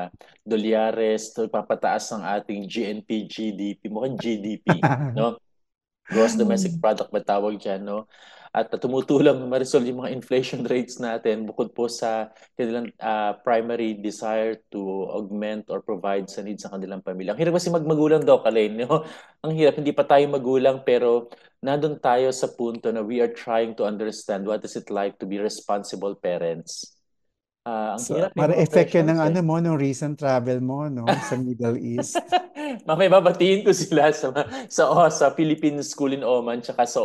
C: dolyares, to papataas ng ating GNP, GDP, mukhang GDP, no? Gross domestic product ba tawag dyan, no? At tumutulong ma-resolve yung mga inflation rates natin bukod po sa kanilang primary desire to augment or provide sa needs ng kanilang pamilya. Ang hirap kasi magmagulang daw, Kalain, no? Ang hirap, hindi pa tayo magulang pero nandun tayo sa punto na we are trying to understand what is it like to be responsible parents. Ang
D: So,
C: hirap, may
D: para
C: mga
D: effect yun ng
C: pressures eh.
D: mo, nung recent travel mo, no, sa Middle East.
C: Mamaya babatiin ko sila sa Philippine School in Oman tsaka sa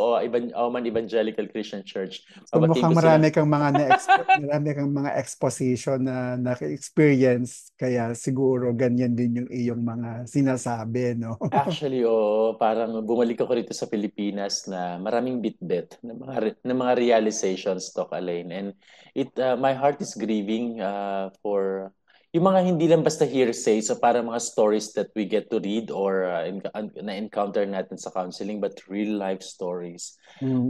C: Oman Evangelical Christian Church.
D: So
C: Babatiin ko
D: mukhang
C: sila.
D: marami kang mga exposition na na-experience, kaya siguro ganyan din yung iyong mga sinasabi, no?
C: Actually, oo, parang bumalik ako rito sa Pilipinas na maraming bitbit ng mga realizations to, Alain. And my heart is grieving for yung mga hindi lang basta hearsay, so para mga stories that we get to read or na-encounter natin sa counseling, but real life stories.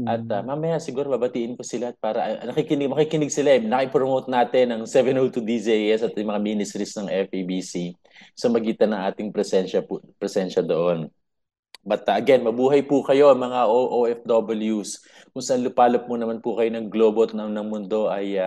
C: At mamaya siguro babatiin ko sila at para makikinig sila eh. Nakipromote natin ang 702 DZS at yung mga ministries ng FABC sa magitan ng ating presensya doon. But again, mabuhay po kayo mga OFWs. Kung saan lupalop mo naman po kayo ng globo at ng mundo ay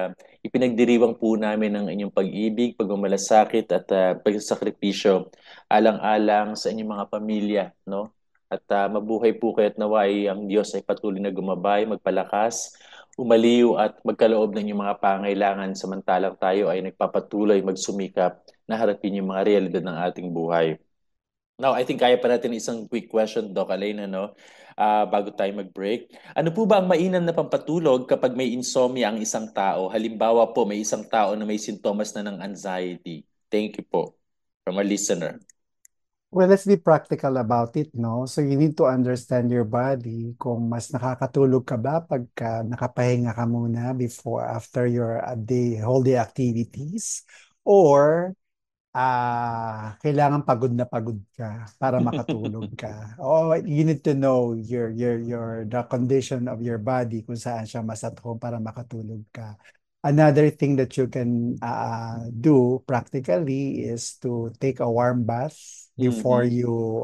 C: ipinagdiriwang po namin ang inyong pag-ibig, pagmamalasakit at pagsasakripisyo alang-alang sa inyong mga pamilya, no? At mabuhay po kayo at naway ang Diyos ay patuloy na gumabay, magpalakas, umaliw at magkaloob ng inyong mga pangailangan samantalang tayo ay nagpapatuloy magsumikap na harapin yung mga realidad ng ating buhay. Now, I think kaya pa natin isang quick question, Doc Alain, no? Bago tayo mag-break. Ano po ba ang mainam na pampatulog kapag may insomnia ang isang tao? Halimbawa po, may isang tao na may sintomas na ng anxiety. Thank you po. From a listener.
D: Well, let's be practical about it, no? So you need to understand your body kung mas nakakatulog ka ba pagka nakapahinga ka muna after your whole day activities, or kailangan pagod na pagod ka para makatulog ka. Oh, you need to know the condition of your body kung saan siya mas at home para makatulog ka. Another thing that you can do practically is to take a warm bath before you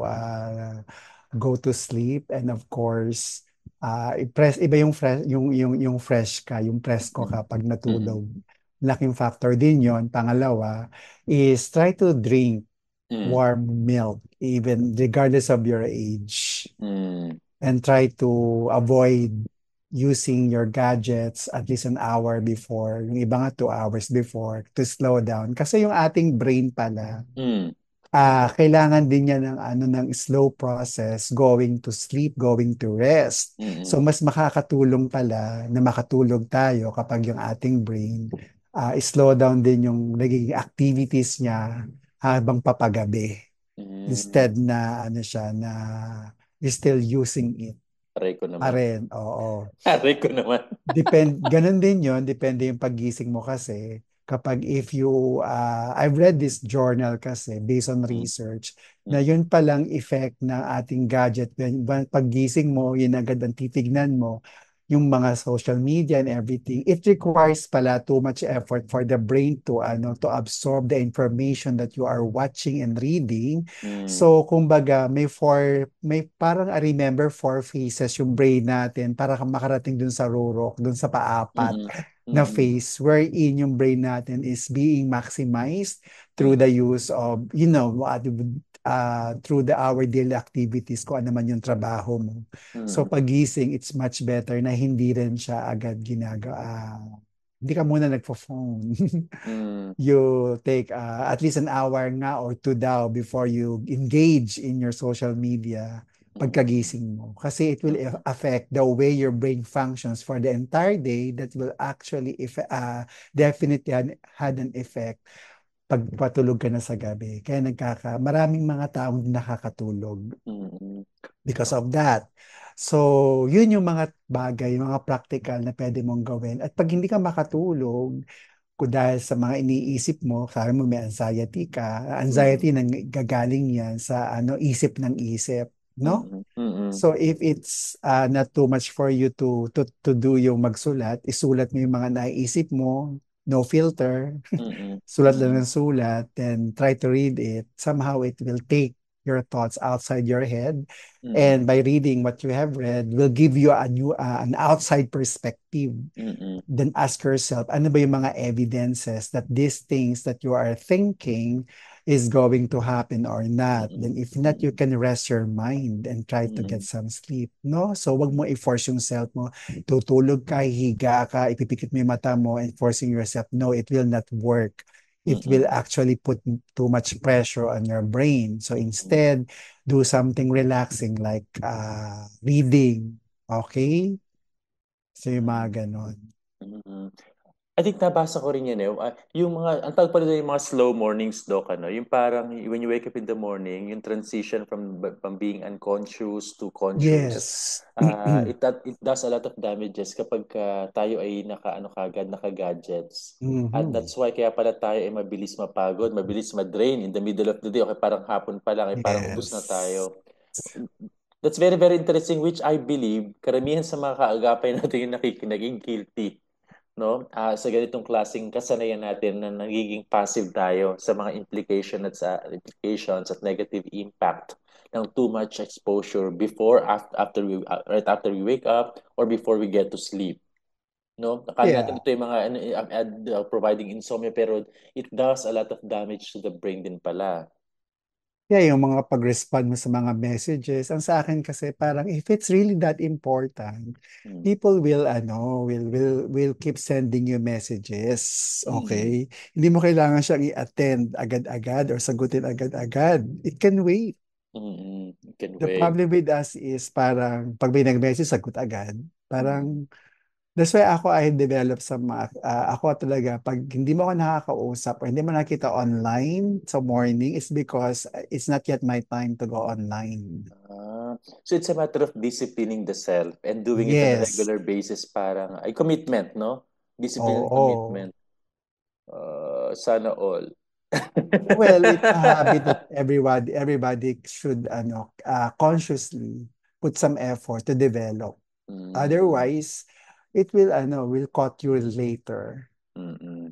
D: go to sleep, and of course iba yung fresh yung fresh ka, yung presko ka pag natulog. Laking factor din yon. Pangalawa is try to drink warm milk even regardless of your age, and try to avoid using your gadgets at least an hour before, yung iba nga 2 hours before, to slow down. Kasi yung ating brain pala, kailangan din niya ng slow process going to sleep, going to rest. So mas makakatulong pala na makatulog tayo kapag yung ating brain slow down din yung nagiging activities niya habang papagabi. Instead na you're still using it.
C: Aray ko naman.
D: Oo.
C: Aray ko naman.
D: Ganun din yon, depende yung paggising mo kasi. Kapag I've read this journal kasi based on research, na yun palang effect ng ating gadget. Paggising mo, yun agad ang titignan mo, yung mga social media and everything. It requires pala too much effort for the brain to absorb the information that you are watching and reading. So kumbaga may parang remember 4 phases yung brain natin para makarating dun sa rurok, dun sa paapat na phase wherein yung brain natin is being maximized through the use of through our daily activities, kung ano man yung trabaho mo. So pagising, it's much better na hindi rin siya agad ginagawa. Hindi ka muna nagpo-phone. You take at least an hour nga or 2 daw before you engage in your social media pagkagising mo. Kasi it will affect the way your brain functions for the entire day. That will actually definitely had an effect pag patulog ka na sa gabi. Kaya maraming mga taong nakakatulog because of that. So, yun yung mga bagay, mga practical na pwede mong gawin. At pag hindi ka makatulog, dahil sa mga iniisip mo, sabi mo may anxiety ka, anxiety nang gagaling yan sa isip ng isip, no? So if it's not too much for you to do yung magsulat, isulat mo yung mga naiisip mo, no filter, sulat lang ng sulat, then try to read it. Somehow it will take your thoughts outside your head, and by reading what you have read will give you an outside perspective. Then ask yourself, ano ba yung mga evidences that these things that you are thinking is going to happen or not. Then if not, you can rest your mind and try to get some sleep, no? So wag mo i-force yung self mo. Tutulog ka, higa ka, ipipikit mo yung mata mo and forcing yourself. No, it will not work. It will actually put too much pressure on your brain. So instead, do something relaxing like reading. Okay? So yung mga ganon.
C: I think nabasa ko rin yan eh. Yung mga, ang tawag pala doon yung mga slow mornings, Doc, ano? Yung parang when you wake up in the morning, yung transition from being unconscious to conscious,
D: Yes.
C: it does a lot of damages kapag tayo ay naka-ano kagad, naka-gadgets. At
D: Mhm.
C: that's why kaya pala tayo ay mabilis mapagod, mabilis ma-drain in the middle of the day. Okay, parang hapon pa lang, ay parang ubos na
D: Yes.
C: tayo. That's very, very interesting, which I believe, karamihan sa mga kaagapay natin yung naging guilty, no? Sa ganitong klaseng kasanayan natin na nagiging passive tayo sa mga implications at negative impact ng too much exposure right after we wake up or before we get to sleep. No? Akala natin
D: Yeah.
C: ito yung mga providing insomnia pero it does a lot of damage to the brain din pala.
D: Yeah, yung mga pag-respond mo sa mga messages. Ang sa akin kasi parang if it's really that important,
C: Mm.
D: people will keep sending you messages.
C: Mm.
D: Okay? Hindi mo kailangan siyang i-attend agad-agad or sagutin agad-agad. It can wait.
C: Mm. You can
D: The
C: wait.
D: problem with us is parang pag may nag-message, sagot agad.
C: Mm.
D: Parang that's why I developed ako talaga, pag hindi mo ako nakakausap or hindi mo nakita online sa morning, is because it's not yet my time to go online.
C: So it's a matter of disciplining the self and doing it on a
D: Yes.
C: regular basis parang ay commitment, no? Discipline and
D: Oo.
C: commitment. Sana all.
D: Well, it's a habit that everybody should consciously put some effort to develop.
C: Mm,
D: Otherwise, it will caught you later.
C: mm.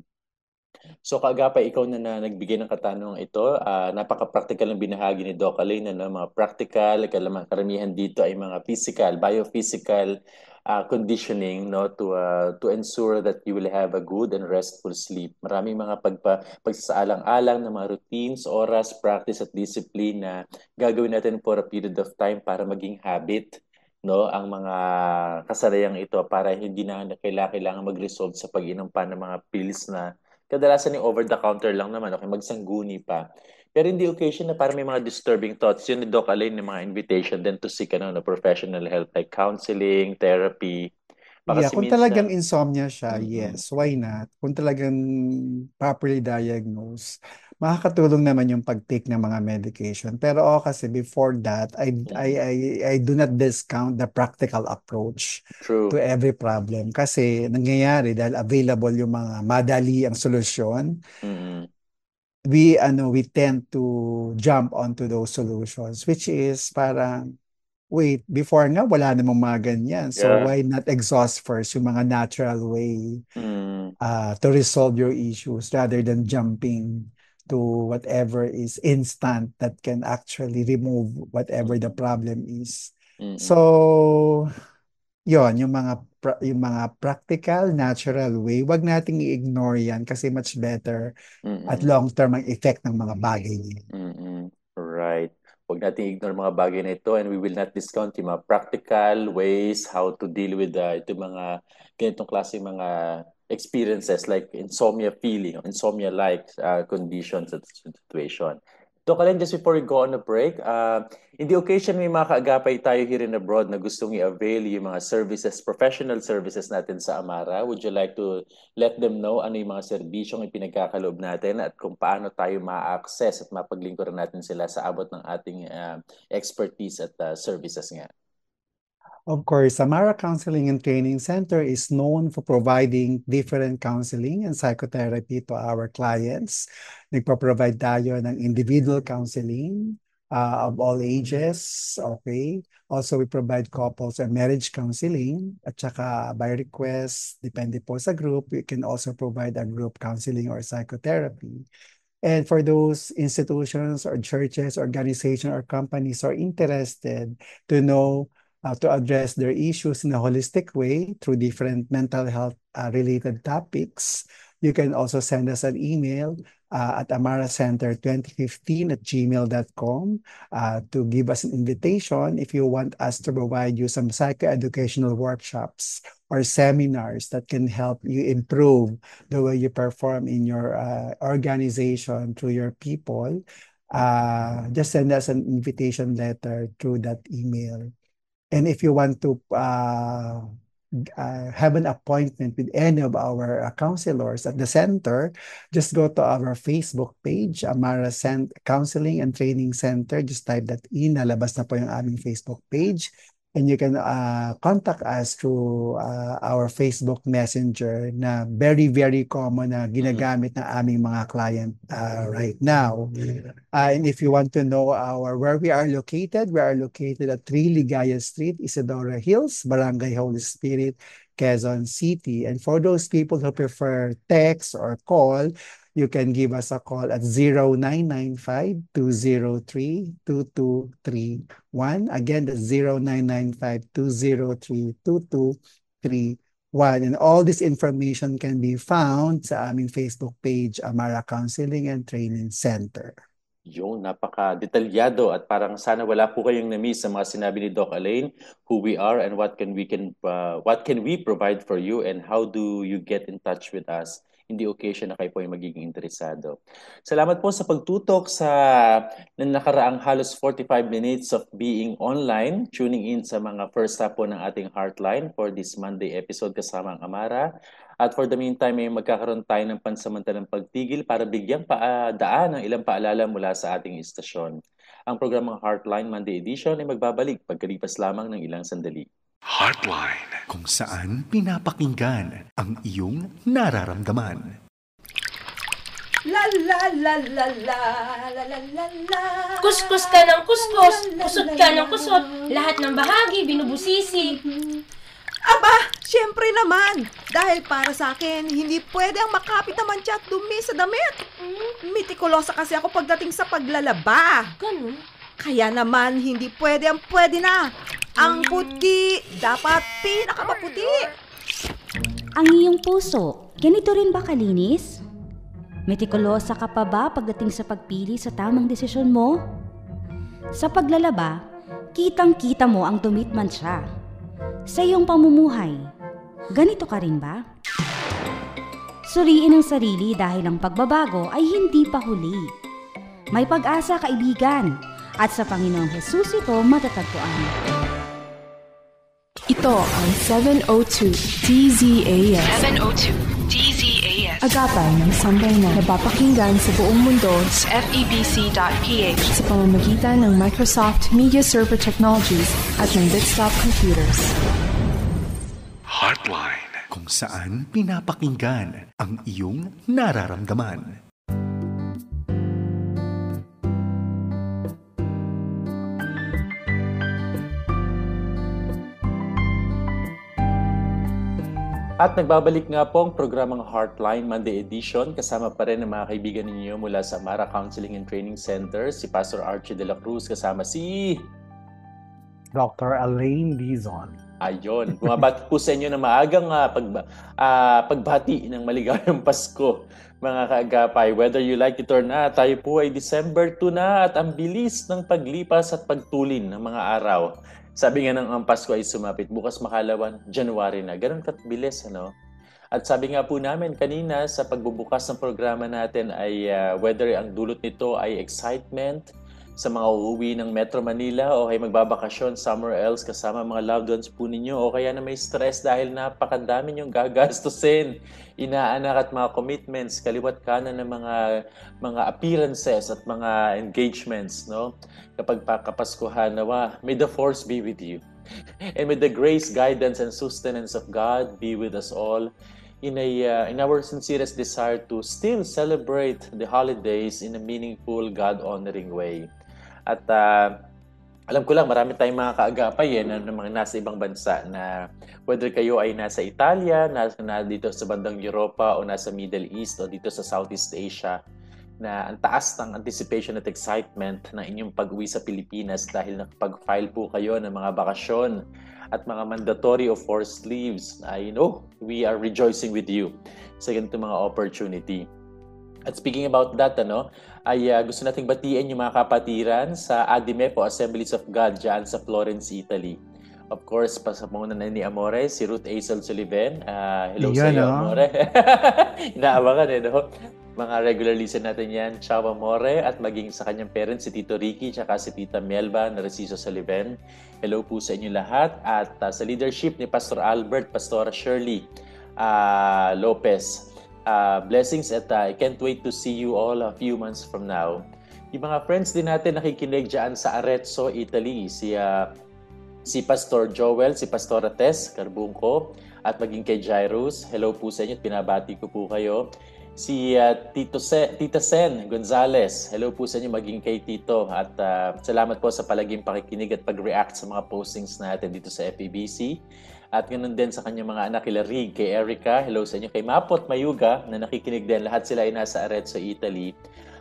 C: So kaagapay, ikaw na nagbigay ng katanungang ito. Napaka-practical ng binahagi ni Doc Alain, ano, mga practical, karamihan dito ay mga biophysical conditioning, no, to ensure that you will have a good and restful sleep. Maraming mga pagsasaalang-alang ng mga routines, oras, practice at discipline na gagawin natin for a period of time para maging habit, no, ang mga kasalayang ito para hindi na kailangan mag-resolve sa pag-inom pa ng mga pills na kadalasan yung over-the-counter lang naman, okay, magsangguni pa. Pero in the occasion na parang may mga disturbing thoughts, yun ni Doc Alain ng mga invitation then to seek professional help like counseling, therapy. Baka
D: Yeah,
C: kasi
D: kung talagang
C: minsan,
D: insomnia siya,
C: mm,
D: yes, why not? Kung talagang properly diagnosed, makakatulong naman yung pag-take ng mga medication. Pero kasi before that,
C: mm,
D: I do not discount the practical approach to
C: true.
D: every problem. Kasi nangyayari dahil available yung mga madali ang solusyon,
C: Mm,
D: we tend to jump onto those solutions, which is parang wait, before nga wala namang mga ganyan. So
C: yeah.
D: why not exhaust first yung mga natural way
C: Mm,
D: to resolve your issues rather than jumping to whatever is instant that can actually remove whatever the
C: mm,
D: problem is.
C: mm,
D: So, yon yung mga practical, natural way, wag nating i-ignore yan kasi much better at
C: mm,
D: long-term ang effect ng mga bagay niyan.
C: right. Huwag natin ignore mga bagay na ito and we will not discount yung mga practical ways how to deal with ito mga ganitong klase mga experiences like insomnia feeling, insomnia-like conditions at situation. Ito ka just before we go on a break, in the occasion may mga kaagapay tayo here in abroad na gustong i-avail yung mga services, professional services natin sa Amara. Would you like to let them know ano yung mga serbisyong ipinagkakaloob natin at kung paano tayo ma-access at mapaglingkuran natin sila sa abot ng ating expertise at services nga.
D: Of course, Samara Counseling and Training Center is known for providing different counseling and psychotherapy to our clients. Nagpo-provide tayo ng individual counseling of all ages. Okay. Also, we provide couples and marriage counseling. At saka by request, depende po sa group, we can also provide a group counseling or psychotherapy. And for those institutions or churches, organizations, or companies who are interested to know to address their issues in a holistic way through different mental health related topics, you can also send us an email at amaracenter2015@gmail.com to give us an invitation if you want us to provide you some psychoeducational workshops or seminars that can help you improve the way you perform in your organization through your people. Just send us an invitation letter through that email. And if you want to have an appointment with any of our counselors at the center, just go to our Facebook page, Amara Counseling and Training Center. Just type that in. Nalabas na po yung aming Facebook page. And you can contact us through our Facebook Messenger na very, very common na ginagamit ng aming mga client right now. And if you want to know where we are located at 3 Ligaya Street, Isidora Hills, Barangay Holy Spirit, Quezon City. And for those people who prefer text or call, you can give us a call at 0995-203-2231. Again, that's 0995-203-2231. And all this information can be found sa aming Facebook page, Amara Counseling and Training Center.
C: Yung napaka-detalyado at parang sana wala po kayong na-miss sa mga sinabi ni Doc Elaine, who we are and what can we provide for you and how do you get in touch with us in the occasion na kayo po ay magiging interesado. Salamat po sa pagtutok sa nakaraang halos 45 minutes of being online, tuning in sa mga first half po ng ating Heartline for this Monday episode kasama ang Amara. At for the meantime, may magkakaroon tayo ng pansamantalang pagtigil para bigyang daan ng ilang paalala mula sa ating istasyon. Ang programang Heartline Monday Edition ay magbabalik pagkalipas lamang ng ilang sandali.
A: Heartline, kung saan pinapakinggan ang iyong nararamdaman.
B: La la la la la la la la la.
E: Kuskus ka ng kuskus, kusot ka ng kusot, lahat ng bahagi binubusisi.
B: Aba, syempre naman. Dahil para sa akin, hindi pwede ang makapit na mancha at dumi sa damit. Mitikulosa kasi ako pagdating sa paglalaba.
E: Ganun?
B: Kaya naman, hindi pwede ang pwede na. Ang puti, dapat pinakamaputi.
F: Ang iyong puso, ganito rin ba kalinis? Metikulosa ka pa ba pagdating sa pagpili sa tamang desisyon mo? Sa paglalaba, kitang-kita mo ang dumit mancha. Sa iyong pamumuhay, ganito ka rin ba? Suriin ang sarili dahil ang pagbabago ay hindi pa huli. May pag-asa, kaibigan, at sa Panginoong Hesus ito matatagpuan.
G: Ito ang 702 DZAS.
H: 702 DZAS.
G: Agapay ng sambayanan na napapakinggan sa buong mundo
H: sa FEBC.ph
G: sa pamamagitan ng Microsoft Media Server Technologies at ng Bitstop Computers.
A: Heartline, kung saan pinapakinggan ang iyong nararamdaman.
C: At nagbabalik nga po ang programang Heartline Monday Edition. Kasama pa rin ang mga kaibigan ninyo mula sa Amara Counseling and Training Center, si Pastor Archie de la Cruz, kasama si
D: Dr. Elaine Dizon.
C: Ayon. Bumabati po sa inyo na maagang pagbati ng maligayang Pasko, mga kaagapay. Whether you like it or not, tayo po ay December 2 na at ang bilis ng paglipas at pagtulin ng mga araw. Sabi nga ng ang Pasko ay sumapit, bukas makalawan, January na. Ganun kabilis, ano? At sabi nga po namin kanina sa pagbubukas ng programa natin ay whether ang dulot nito ay excitement sa mga uuwi ng Metro Manila o ay magbabakasyon somewhere else kasama mga loved ones po ninyo o kaya na may stress dahil napakadami nyong gagastusin, inaanak at mga commitments, kaliwat kanan ng mga appearances at mga engagements, no? Kapag Kapaskuhan, nawa, may the force be with you. And may the grace, guidance, and sustenance of God be with us all in our sincerest desire to still celebrate the holidays in a meaningful, God-honoring way. At alam ko lang, marami tayong mga kaagapay na mga nasa ibang bansa na whether kayo ay nasa Italia, na dito sa bandang Europa o nasa Middle East o dito sa Southeast Asia, na ang taas ng anticipation at excitement ng inyong pag-uwi sa Pilipinas dahil nakapag-file po kayo ng mga bakasyon at mga mandatory or forced leaves. I know we are rejoicing with you sa ganito mga opportunity. At speaking about that, ay gusto nating batiin yung mga kapatiran sa Adimepo Assemblies of God dyan sa Florence, Italy. Of course, pasamuna na ni Amore, si Ruth Azel Sullivan. Hello sa iyo, Amore. Inaabangan no? Mga regular listen natin yan, Chava More, at maging sa kanyang parents, si Tito Ricky, tsaka si Tita Melba Narciso Saliven. Hello po sa inyo lahat. At sa leadership ni Pastor Albert, Pastora Shirley Lopez. Blessings at I can't wait to see you all a few months from now. Yung mga friends din natin nakikinig dyan sa Arezzo, Italy, si Pastor Joel, si Pastora Tess Carbungco, at maging kay Jairus. Hello po sa inyo at pinabati ko po kayo. Si Tita Sen Gonzales, hello po sa inyo, maging kay Tito. At salamat po sa palaging pakikinig at pag-react sa mga postings natin dito sa FEBC. At ganoon din sa kanyang mga anak, kay Rig, kay Erica, hello sa inyo, kay Mapot Mayuga na nakikinig din. Lahat sila ay nasa Arezzo, Italy.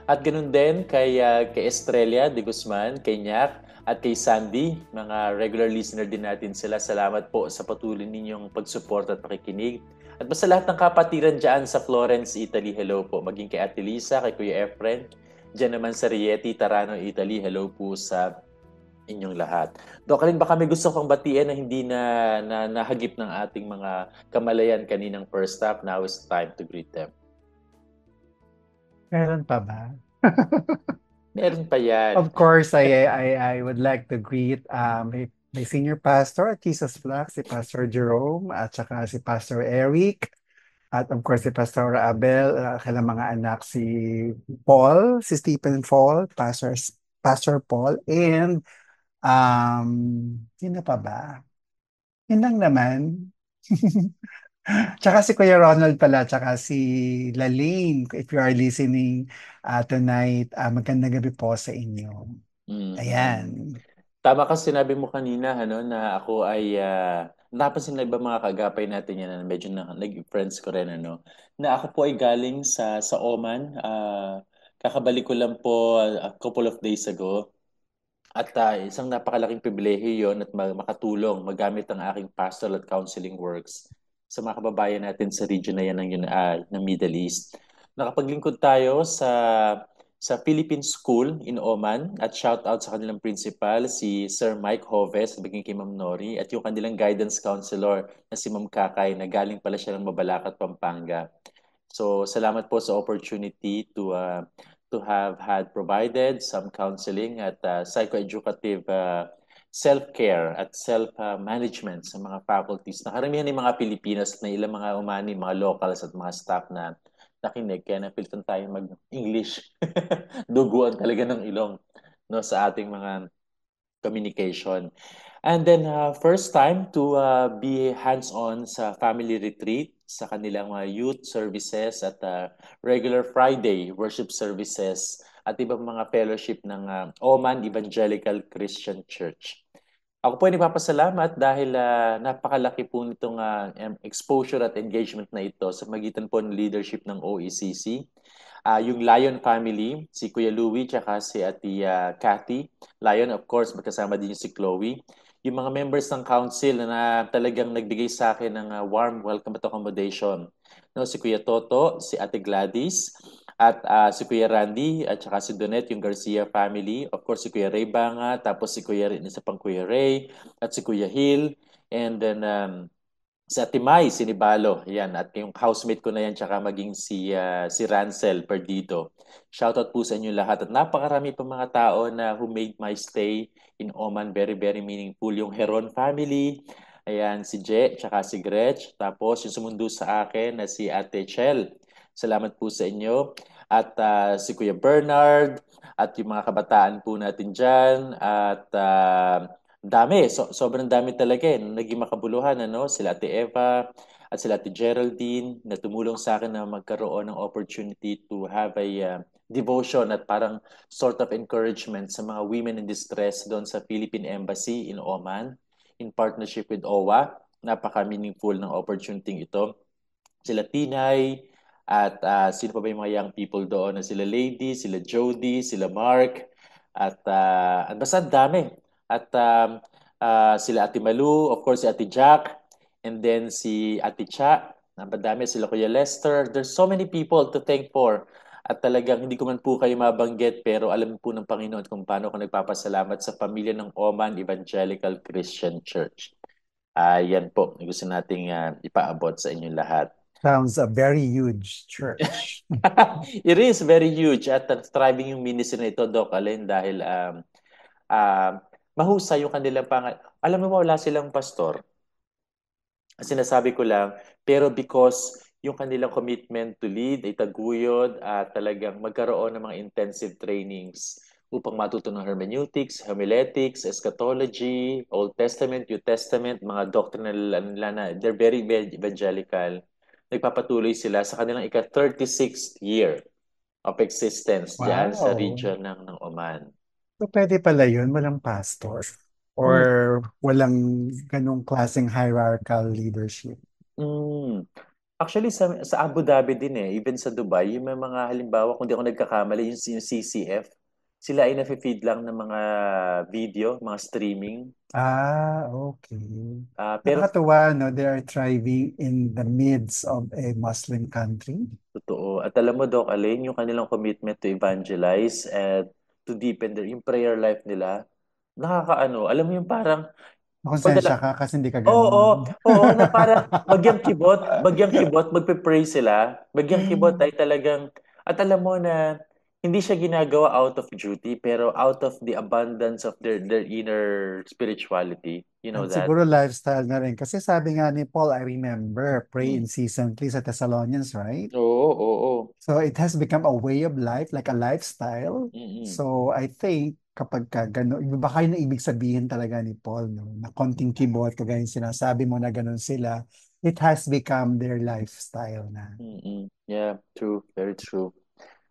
C: At ganoon din kay Estrella de Guzman, kay Nyak, at kay Sandy, mga regular listener din natin sila. Salamat po sa patuloy ninyong pag-support at pakikinig. At basta lahat ng kapatiran dyan sa Florence, Italy, hello po. Maging kay Ate Lisa, kay Kuya Efren, dyan naman sa Rieti, Tarano, Italy, hello po sa inyong lahat. Dokalin, baka may gusto kong batiin na hindi na nahagip ng ating mga kamalayan kaninang first half. Now is time to greet them.
D: Meron pa ba?
C: Meron pa yan.
D: Of course, I would like to greet my senior pastor at Jesus Flock, si Pastor Jerome, at saka si Pastor Eric, at of course si Pastor Abel, kailang mga anak si Paul, si Stephen Paul, Pastor Paul, and sino pa ba? Yun lang naman. Tsaka si Kuya Ronald pala, tsaka si Lalaine, if you are listening tonight, magandang gabi po sa inyo. Ayan.
C: Tama ka, sinabi mo kanina na ako ay napansin na iba mga kagapay natin yan na medyo nag-friends ko rin na ako po ay galing sa Oman. Kakabalik ko lang po a couple of days ago. At isang napakalaking pribilehiyo yun at makatulong, magamit ang aking pastoral at counseling works sa mga kababayan natin sa region na yan ng Middle East. Nakapaglingkod tayo sa Philippine School in Oman at shout out sa kanilang principal, si Sir Mike Hoves, maging kay Ma'am Nori, at yung kanilang guidance counselor na si Ma'am Kakay na galing pala siya ng Mabalacat, Pampanga. So salamat po sa opportunity to have had provided some counseling at psychoeducative self-care at self-management sa mga faculties na karamihan ng mga Pilipinas na ilang mga umani, mga locals at mga staff na nakinig. Kaya napilitan tayo mag-English. Duguan talaga ng ilong sa ating mga communication. And then first time to be hands-on sa family retreat sa kanilang mga youth services at regular Friday worship services at ibang mga fellowship ng Oman Evangelical Christian Church. Ako po ay nagpapasalamat dahil napakalaki po nitong exposure at engagement na ito sa magitan po ng leadership ng OECC. Yung Lion family, si Kuya Louie tsaka si Ate Cathy. Lion, of course, magkasama din si Chloe. Yung mga members ng council na talagang nagbigay sa akin ng warm welcome at accommodation. Si Kuya Toto, si Ate Gladys, at si Kuya Randy, at saka si Donet, yung Garcia family. Of course, si Kuya Ray Banga, tapos si Kuya isa pang Kuya Ray, at si Kuya Hill, and then si Ate Mai, si Nibalo, yan, at yung housemate ko na yan, tsaka maging si Rancel Perdido. Shoutout po sa inyo lahat. At napakarami pa mga tao na who made my stay in Oman very, very meaningful. Yung Heron family, ayan, si Je, tsaka si Gretch. Tapos yung sumundo sa akin na si Ate Chel. Salamat po sa inyo. At si Kuya Bernard, at yung mga kabataan po natin dyan. At dami, sobrang dami talaga naging makabuluhan, sila Ate Eva at sila Ate Geraldine na tumulong sa akin na magkaroon ng opportunity to have a devotion at parang sort of encouragement sa mga women in distress doon sa Philippine Embassy in Oman in partnership with OWA. Napaka-meaningful ng opportunity ito. Sila Tinay at sino pa ba yung mga young people doon na sila Lady, sila Jody, sila Mark at basta dami. At sila Ate Malu, of course si Ate Jack, and then si Ate Cha, napadami sila Kuya Lester. There's so many people to thank for. At talagang hindi ko man po kayo mabanggit pero alam po ng Panginoon kung paano ko nagpapasalamat sa pamilya ng Oman Evangelical Christian Church. Yan po, gusto nating ipaabot sa inyong lahat.
D: Sounds a very huge church.
C: It is very huge at thriving yung ministry na ito, Doc Allen, dahil um, mahusay yung kanilang Alam mo, wala silang pastor. Sinasabi ko lang, pero because yung kanilang commitment to lead ay taguyod at talagang magkaroon ng mga intensive trainings upang matuto ng hermeneutics, homiletics, eschatology, Old Testament, New Testament, mga doctrinal nila na they're very evangelical. Nagpapatuloy sila sa kanilang ika-36th year of existence dyan sa
D: Wow.
C: region ng Oman.
D: So pwede pala yun, walang pastor. Or walang ganong klaseng hierarchical leadership.
C: Mm. Actually, sa Abu Dhabi din even sa Dubai, yung may mga halimbawa, kung di ako nagkakamali, yung CCF, sila ay nafe-feed lang ng mga video, mga streaming.
D: Okay.
C: Pero
D: Nakakatuwa, no? They are thriving in the midst of a Muslim country.
C: totoo. At alam mo, Doc Alain, yung kanilang commitment to evangelize and to deepen yung prayer life nila, nakakaano. Alam mo yung parang,
D: Konsensya ka kasi hindi ka
C: oo,
D: ganon.
C: oo, na parang bagyang kibot, magpe-pray sila. Bagyang kibot ay talagang, at alam mo na hindi siya ginagawa out of duty, pero out of the abundance of their inner spirituality. You know
D: At
C: that?
D: siguro lifestyle na rin. Kasi sabi nga ni Paul, I remember, pray
C: Mm.
D: incessantly sa Thessalonians, right?
C: Oo, oo.
D: So it has become a way of life, like a lifestyle.
C: Mm-mm.
D: So I think kapag ka gano'n, baka yun ang ibig sabihin talaga ni Paul, no? Na konting kibot, kagaya yung sinasabi mo na gano'n sila, it has become their lifestyle na.
C: Mm-mm. Yeah, true. Very true.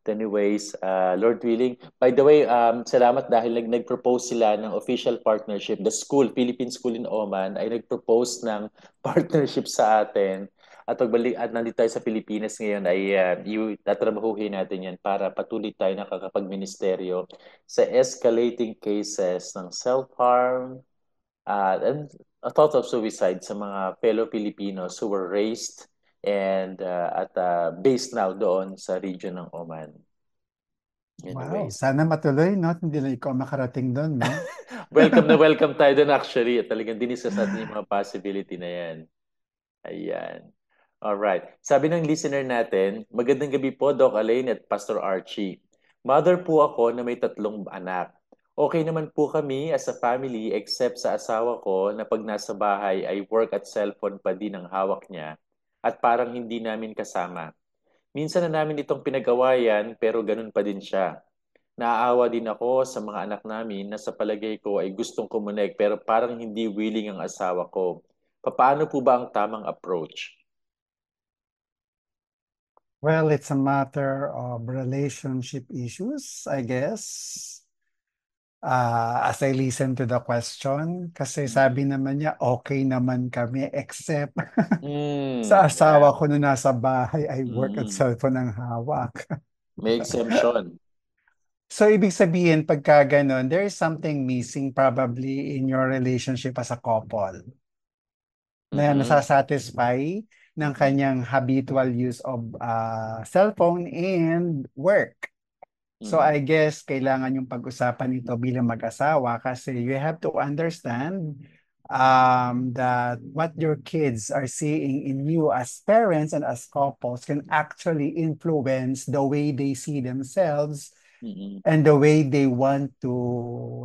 C: Anyways, Lord willing. By the way, salamat dahil nag-propose sila ng official partnership. The school, Philippine School in Oman, ay nag-propose ng partnership sa atin. At pagbalik at nandito tayo sa Pilipinas ngayon ay tatrabahuhin natin yan para patuloy tayo nakakapag-ministeryo sa escalating cases ng self-harm and thoughts of suicide sa mga fellow Filipinos who were raised and based now doon sa region ng Oman.
D: Wow,
C: Anyways,
D: sana matuloy, no? Hindi na ikaw makarating doon, no?
C: welcome tayo doon actually. At talagang diniscuss natin yung mga possibility na yan. Ayan. Alright. Sabi ng listener natin, magandang gabi po, Doc Alain at Pastor Archie. Mother po ako na may 3 anak. Okay naman po kami as a family except sa asawa ko na pag nasa bahay ay work at cellphone pa din ang hawak niya at parang hindi namin kasama. Minsan na namin itong pinagawayan pero ganun pa din siya. Naaawa din ako sa mga anak namin na sa palagay ko ay gustong kumunik pero parang hindi willing ang asawa ko. Paano po ba ang tamang approach?
D: Well, it's a matter of relationship issues, I guess. As I listen to the question, kasi sabi naman niya, okay naman kami except sa asawa ko na nasa bahay ay work at cellphone ang hawak.
C: May exemption.
D: So, ibig sabihin, pagka ganun, there is something missing probably in your relationship as a couple na nasasatisfy ng kanyang habitual use of cellphone and work. So I guess kailangan yung pag-usapan ito bilang mag-asawa kasi you have to understand that what your kids are seeing in you as parents and as couples can actually influence the way they see themselves and the way they want to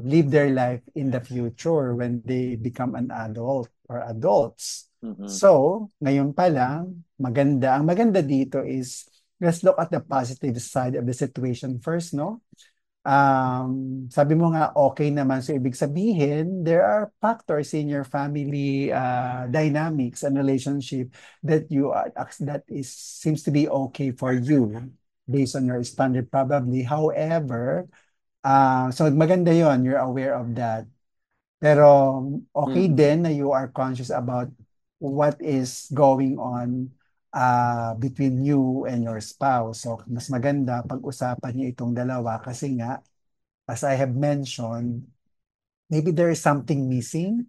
D: live their life in the future when they become an adult or adults. So, ngayon pa lang, ang maganda dito is let's look at the positive side of the situation first, no? Sabi mo nga, okay naman. So, ibig sabihin, there are factors in your family dynamics and relationship that seems to be okay for you based on your standard probably. However, so maganda yon, you're aware of that. Pero okay din na you are conscious about what is going on between you and your spouse. So, mas maganda pag-usapan niyo itong dalawa kasi nga, as I have mentioned, maybe there is something missing.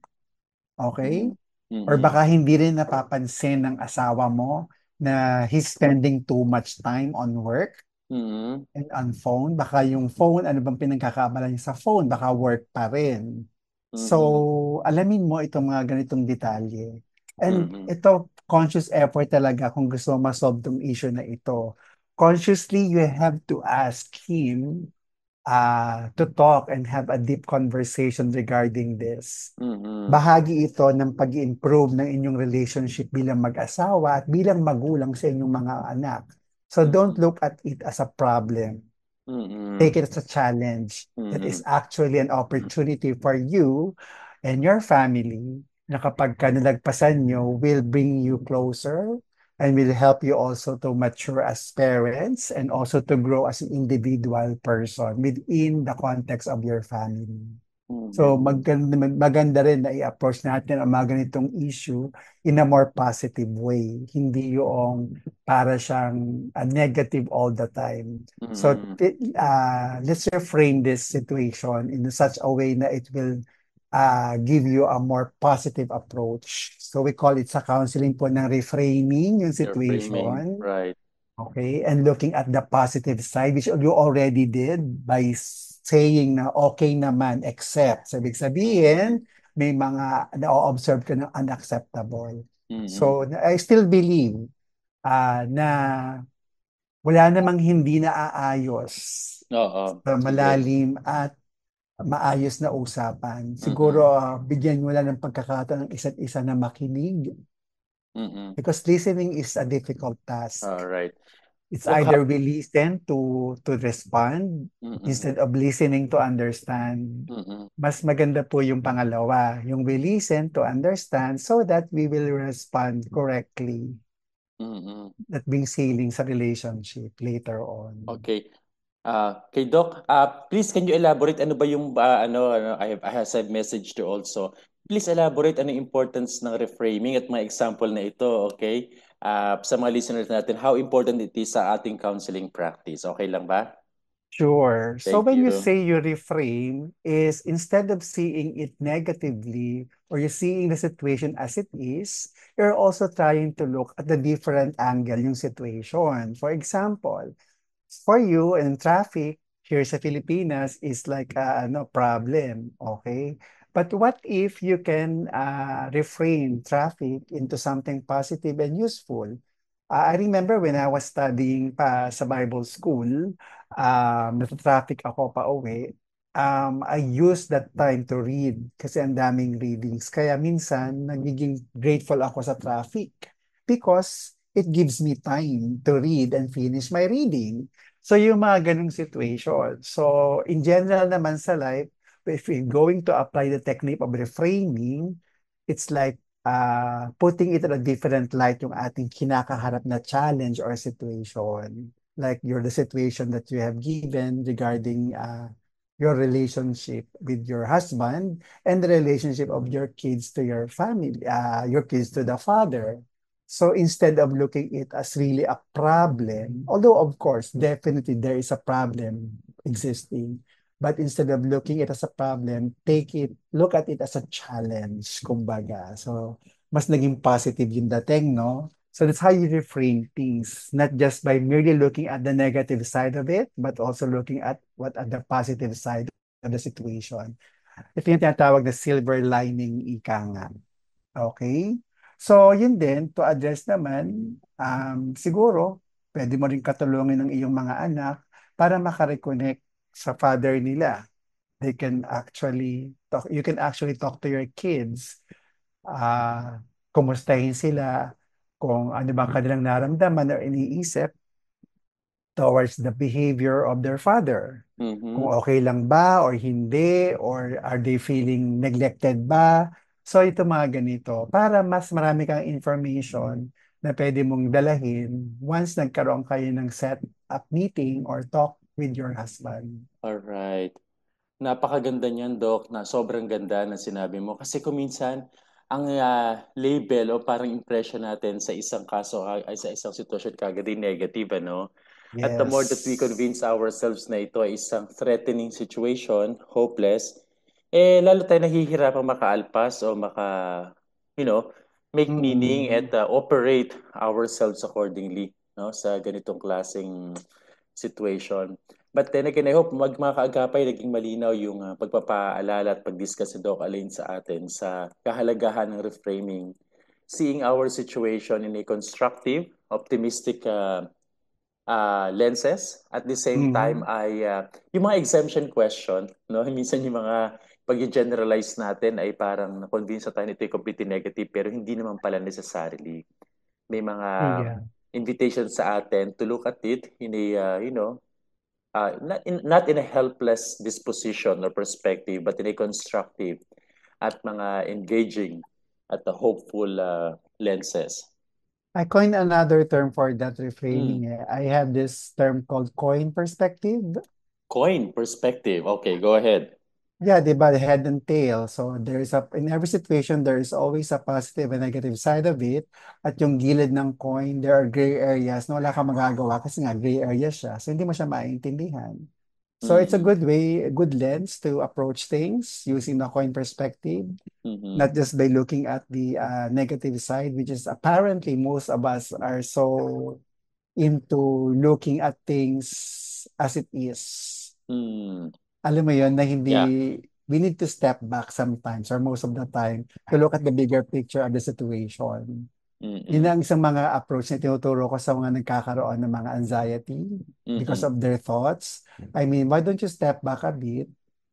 D: Okay? Or baka hindi rin napapansin ng asawa mo na he's spending too much time on work and on phone. Baka yung phone, ano bang pinagkakaabala niya sa phone? Baka work pa rin. So, alamin mo itong mga ganitong detalye. And
C: Mm-mm.
D: ito, conscious effort talaga kung gusto mo ma-solve tong issue na ito. Consciously, you have to ask him to talk and have a deep conversation regarding this.
C: Mm-mm.
D: Bahagi ito ng pag-improve ng inyong relationship bilang mag-asawa at bilang magulang sa inyong mga anak. So don't
C: Mm-mm.
D: look at it as a problem.
C: Mm-mm.
D: Take it as a challenge that is
C: Mm-mm.
D: actually an opportunity for you and your family na kapag ka nalagpasan nyo will bring you closer and will help you also to mature as parents and also to grow as an individual person within the context of your family. So
C: Mm-mm.
D: maganda rin na i-approach natin ang mga ganitong issue in a more positive way. Hindi yung para siyang negative all the time. So
C: Mm-mm.
D: let's reframe this situation in such a way na it will give you a more positive approach. So we call it sa counseling po ng reframing yung
C: Your framing,
D: situation.
C: right?
D: Okay, and looking at the positive side, which you already did by saying na okay naman, except. So, ibig
C: Mm-mm.
D: sabihin, may mga na-observe ka ng unacceptable.
C: Mm-mm.
D: So, I still believe na wala namang hindi naaayos
C: Oo,
D: sa
C: agree.
D: malalim at maayos na usapan.
C: Mm-mm.
D: Siguro, bigyan mo lang ng pagkakataon ng isa't isa na makinig
C: Mm-mm.
D: because listening is a difficult task.
C: All right.
D: It's
C: Look,
D: either we listen to respond
C: mm-mm.
D: instead of listening to understand.
C: Mm-mm.
D: Mas maganda po yung pangalawa, yung we listen to understand so that we will respond correctly.
C: Mm-mm.
D: That brings healing sa relationship later on.
C: Okay. Kay Doc, please can you elaborate ano ba yung I have a message to also. Please elaborate ano yung importance ng reframing at mga example na ito, okay? Sa mga listeners natin, how important it is sa ating counseling practice. Okay lang ba?
D: Sure. So
C: Thank
D: when you
C: you.
D: say you reframe is instead of seeing it negatively or you're seeing the situation as it is, you're also trying to look at the different angle yung situation. For example, for you in traffic here sa Pilipinas is like no problem, okay? But what if you can reframe traffic into something positive and useful? I remember when I was studying pa sa Bible school, nasa-traffic ako pa uwi. I used that time to read kasi ang daming readings. Kaya minsan, nagiging grateful ako sa traffic because it gives me time to read and finish my reading. So yung mga ganung situation. So in general naman sa life, if we're going to apply the technique of reframing, it's like putting it in a different light yung ating kinakaharap na challenge or situation. Like the situation that you have given regarding your relationship with your husband and the relationship of your kids to your family, your kids to the father. So instead of looking it as really a problem, although of course, definitely there is a problem existing, but instead of looking it as a problem, look at it as a challenge, kumbaga. So mas naging positive yung dating, no? So that's how you reframe things, not just by merely looking at the negative side of it, but also looking at what are the positive side of the situation. Ito yung tinatawag na silver lining ika nga. Okay? So, yun din, to address naman, siguro, pwede mo rin katulungin ng iyong mga anak para makareconnect sa father nila. You can actually talk to your kids, kumustahin sila, kung ano bang kanilang naramdaman or iniisip towards the behavior of their father. Kung
C: Mm-hmm.
D: okay lang ba or hindi, or are they feeling neglected ba? So ito mga ganito, para mas marami kang information na pwede mong dalahin once nagkaroon kayo ng set-up meeting or talk with your husband.
C: All right. Napakaganda niyan, Doc, na sobrang ganda ng sinabi mo. Kasi kung minsan, ang label o parang impression natin sa isang kaso ay sa isang sitwasyon kagad ay negative, ano? At the more that we convince
D: Yes.
C: ourselves na ito ay isang threatening situation, hopeless, lalo tayo nahihirapang makaalpas o you know, make meaning
D: Mm-mm.
C: at operate ourselves accordingly, no, sa ganitong klaseng situation. But then again, I hope mga kaagapay naging malinaw yung pagpapaalala at pag-discuss ni Doc Alain sa atin sa kahalagahan ng reframing seeing our situation in a constructive, optimistic lenses. At the same time,
D: Mhm.
C: yung mga exemption question, no? Minsan yung mga pag-generalize natin ay parang na-convince na tayo nito ay completely negative pero hindi naman pala necessarily. May mga
D: Yeah.
C: invitations sa atin to look at it in a, not in a helpless disposition or perspective, but in a constructive at mga engaging at the hopeful lenses.
D: I coined another term for that
C: Mm.
D: reframing. I have this term called coin perspective.
C: Coin perspective. Okay, go ahead.
D: Yeah, di ba? Head and tail. So in every situation, there is always a positive and negative side of it. At yung gilid ng coin, there are gray areas na wala kang magagawa kasi nga gray area siya. So hindi mo siya maintindihan. So it's a
C: Mm-hmm.
D: good way, a good lens to approach things using the coin perspective,
C: Mm-hmm.
D: not just by looking at the negative side, which is apparently most of us are so into looking at things as it is.
C: Mm.
D: Alam mo yon na
C: Yeah.
D: we need to step back sometimes or most of the time to look at the bigger picture of the situation. Yun
C: Mm-mm.
D: ang isang mga approach na tinuturo ko sa mga nagkakaroon ng mga anxiety because
C: Mm-mm.
D: of their thoughts. I mean, why don't you step back a bit,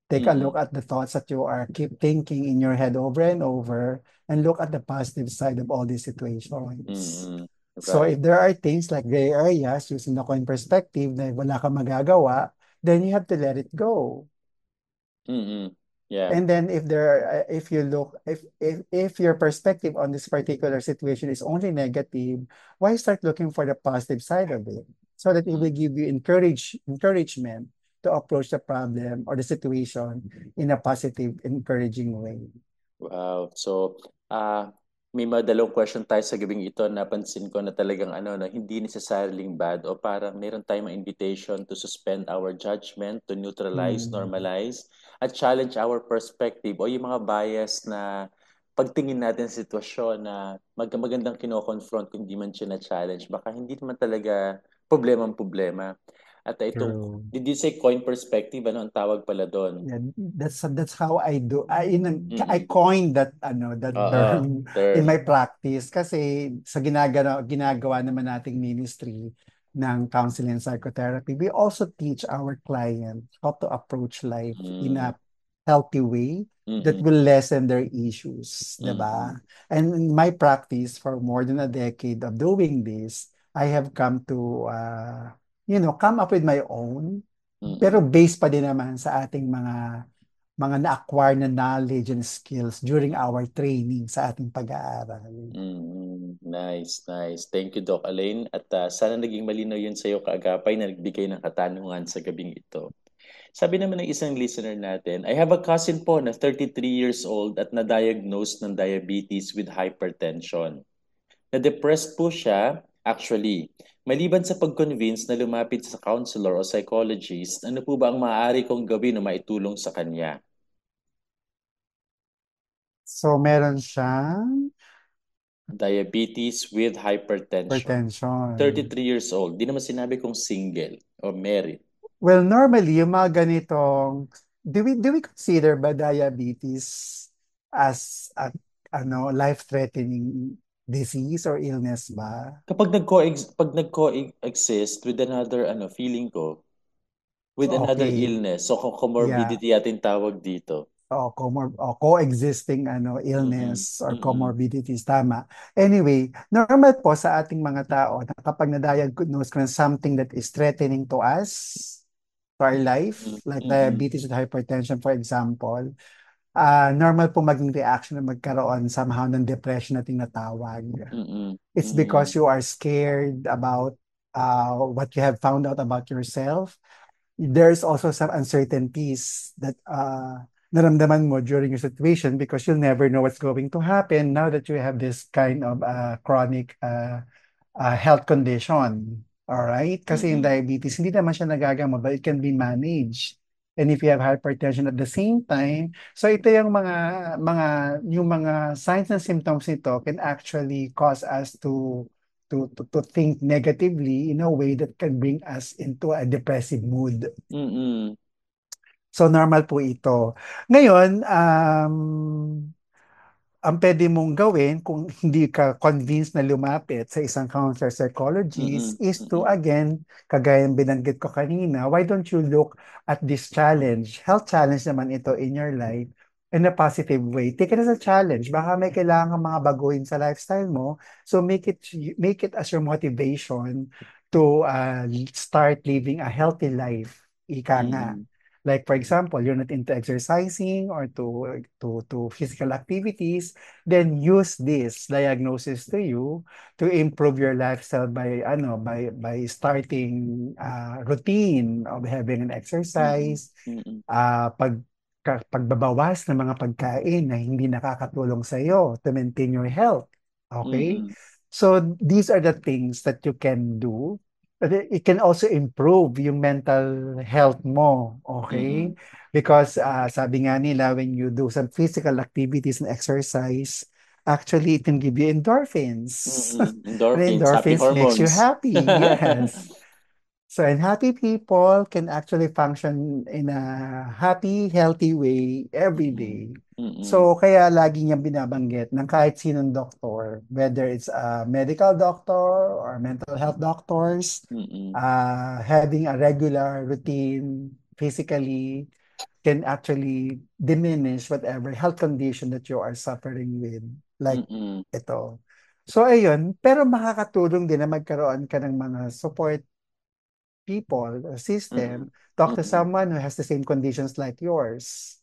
D: take a
C: Mm-mm.
D: look at the thoughts that you are keep thinking in your head over and over, and look at the positive side of all these situations.
C: Mm-mm.
D: So
C: Right.
D: if there are things like gray areas using the coin perspective na wala kang magagawa, then you have to let it go.
C: Mm-mm. Yeah.
D: And then if you look if your perspective on this particular situation is only negative, why start looking for the positive side of it? So that it will give you encouragement to approach the problem or the situation in a positive, encouraging way.
C: Wow. So, may mga dalawang question tayo sa gabing ito. Napansin ko na talagang na hindi necessarily bad o parang meron tayong mga invitation to suspend our judgment, to neutralize,
D: Mm.
C: normalize, at challenge our perspective o yung mga bias na pagtingin natin sa sitwasyon na magandang kino-confront kung di man siya na-challenge. Baka hindi naman talaga problema. At itong,
D: True.
C: did you say coin perspective? Ano ang tawag pala doon?
D: Yeah, that's how I do. I
C: Mm-mm.
D: coined that that
C: Oo,
D: term in
C: term.
D: my practice kasi sa ginagawa naman nating ministry ng counseling and psychotherapy, we also teach our client how to approach life in
C: Mm.
D: a healthy way that
C: Mm-mm.
D: will lessen their issues, 'di
C: Mm-mm.
D: ba? And in my practice for more than a decade of doing this, I have come to come up with my own pero
C: Mm-mm.
D: based pa din naman sa ating mga na-acquire na knowledge and skills during our training sa ating pag-aaral.
C: Mm-mm. Nice, nice. Thank you, Doc Alain. At sana naging malinaw yun sa iyo, kaagapay, na nagbigay ng katanungan sa gabing ito. Sabi naman ng isang listener natin, I have a cousin po na 33 years old at na-diagnose ng diabetes with hypertension. Na-depressed po siya, actually. Maliban sa pag-convince na lumapit sa counselor o psychologist, ano po ba ang maaari kong gawin na maitulong sa kanya?
D: So, meron siyang
C: Diabetes with hypertension.
D: hypertension.
C: 33 years old. Di naman sinabi kong single or married.
D: Well, normally, yung mga ganitong, do we consider ba diabetes as life-threatening disease or illness ba?
C: Kapag pag nag-coexist with another feeling ko, with another
D: Okay.
C: illness, so
D: Yeah.
C: comorbidity ating tawag dito.
D: Coexisting
C: Mm-mm.
D: illness or
C: Mm-mm.
D: comorbidities, tama. Anyway, normal po sa ating mga tao na kapag na-diagnose ka ng something that is threatening to us, to our life, like
C: Mm-mm.
D: diabetes and hypertension, for example, normal po maging reaction na magkaroon somehow ng depression na tinatawag.
C: Mm-mm.
D: It's
C: Mm-mm.
D: because you are scared about what you have found out about yourself. There's also some uncertainties that naramdaman mo during your situation because you'll never know what's going to happen now that you have this kind of chronic health condition. All right? Kasi yung
C: Mm-mm.
D: diabetes, hindi naman siya nagagamot, but it can be managed. And if you have hypertension at the same time, so ito yung mga signs and symptoms nito can actually cause us to think negatively in a way that can bring us into a depressive mood.
C: Mm-mm.
D: So normal po ito. Ngayon, ang pwede mong gawin kung hindi ka convinced na lumapit sa isang counselor psychologist is to, again, kagaya ng binanggit ko kanina, why don't you look at this challenge? Health challenge naman ito in your life in a positive way. Take it as a challenge. Baka may kailangan mga baguhin sa lifestyle mo. So make it as your motivation to start living a healthy life. Ika nga. Like for example, you're not into exercising or to physical activities, then use this diagnosis to you to improve your lifestyle by starting routine of having an exercise, pagbabawas ng mga pagkain na hindi nakakatulong sa iyo to maintain your health. Okay? So these are the things that you can do. But it can also improve yung mental health mo, okay? Because sabi nga nila, when you do some physical activities and exercise, actually it can give you endorphins. And
C: Happy
D: endorphins makes you
C: hormones.
D: happy, yes. So, and happy people can actually function in a happy, healthy way every day. So, kaya lagi niyang binabanggit ng kahit sinong doktor, whether it's a medical doctor or mental health doctors, having a regular routine physically can actually diminish whatever health condition that you are suffering with. Like ito. So, ayun. Pero makakatulong din na magkaroon ka ng mga support people or system, talk to someone who has the same conditions like yours.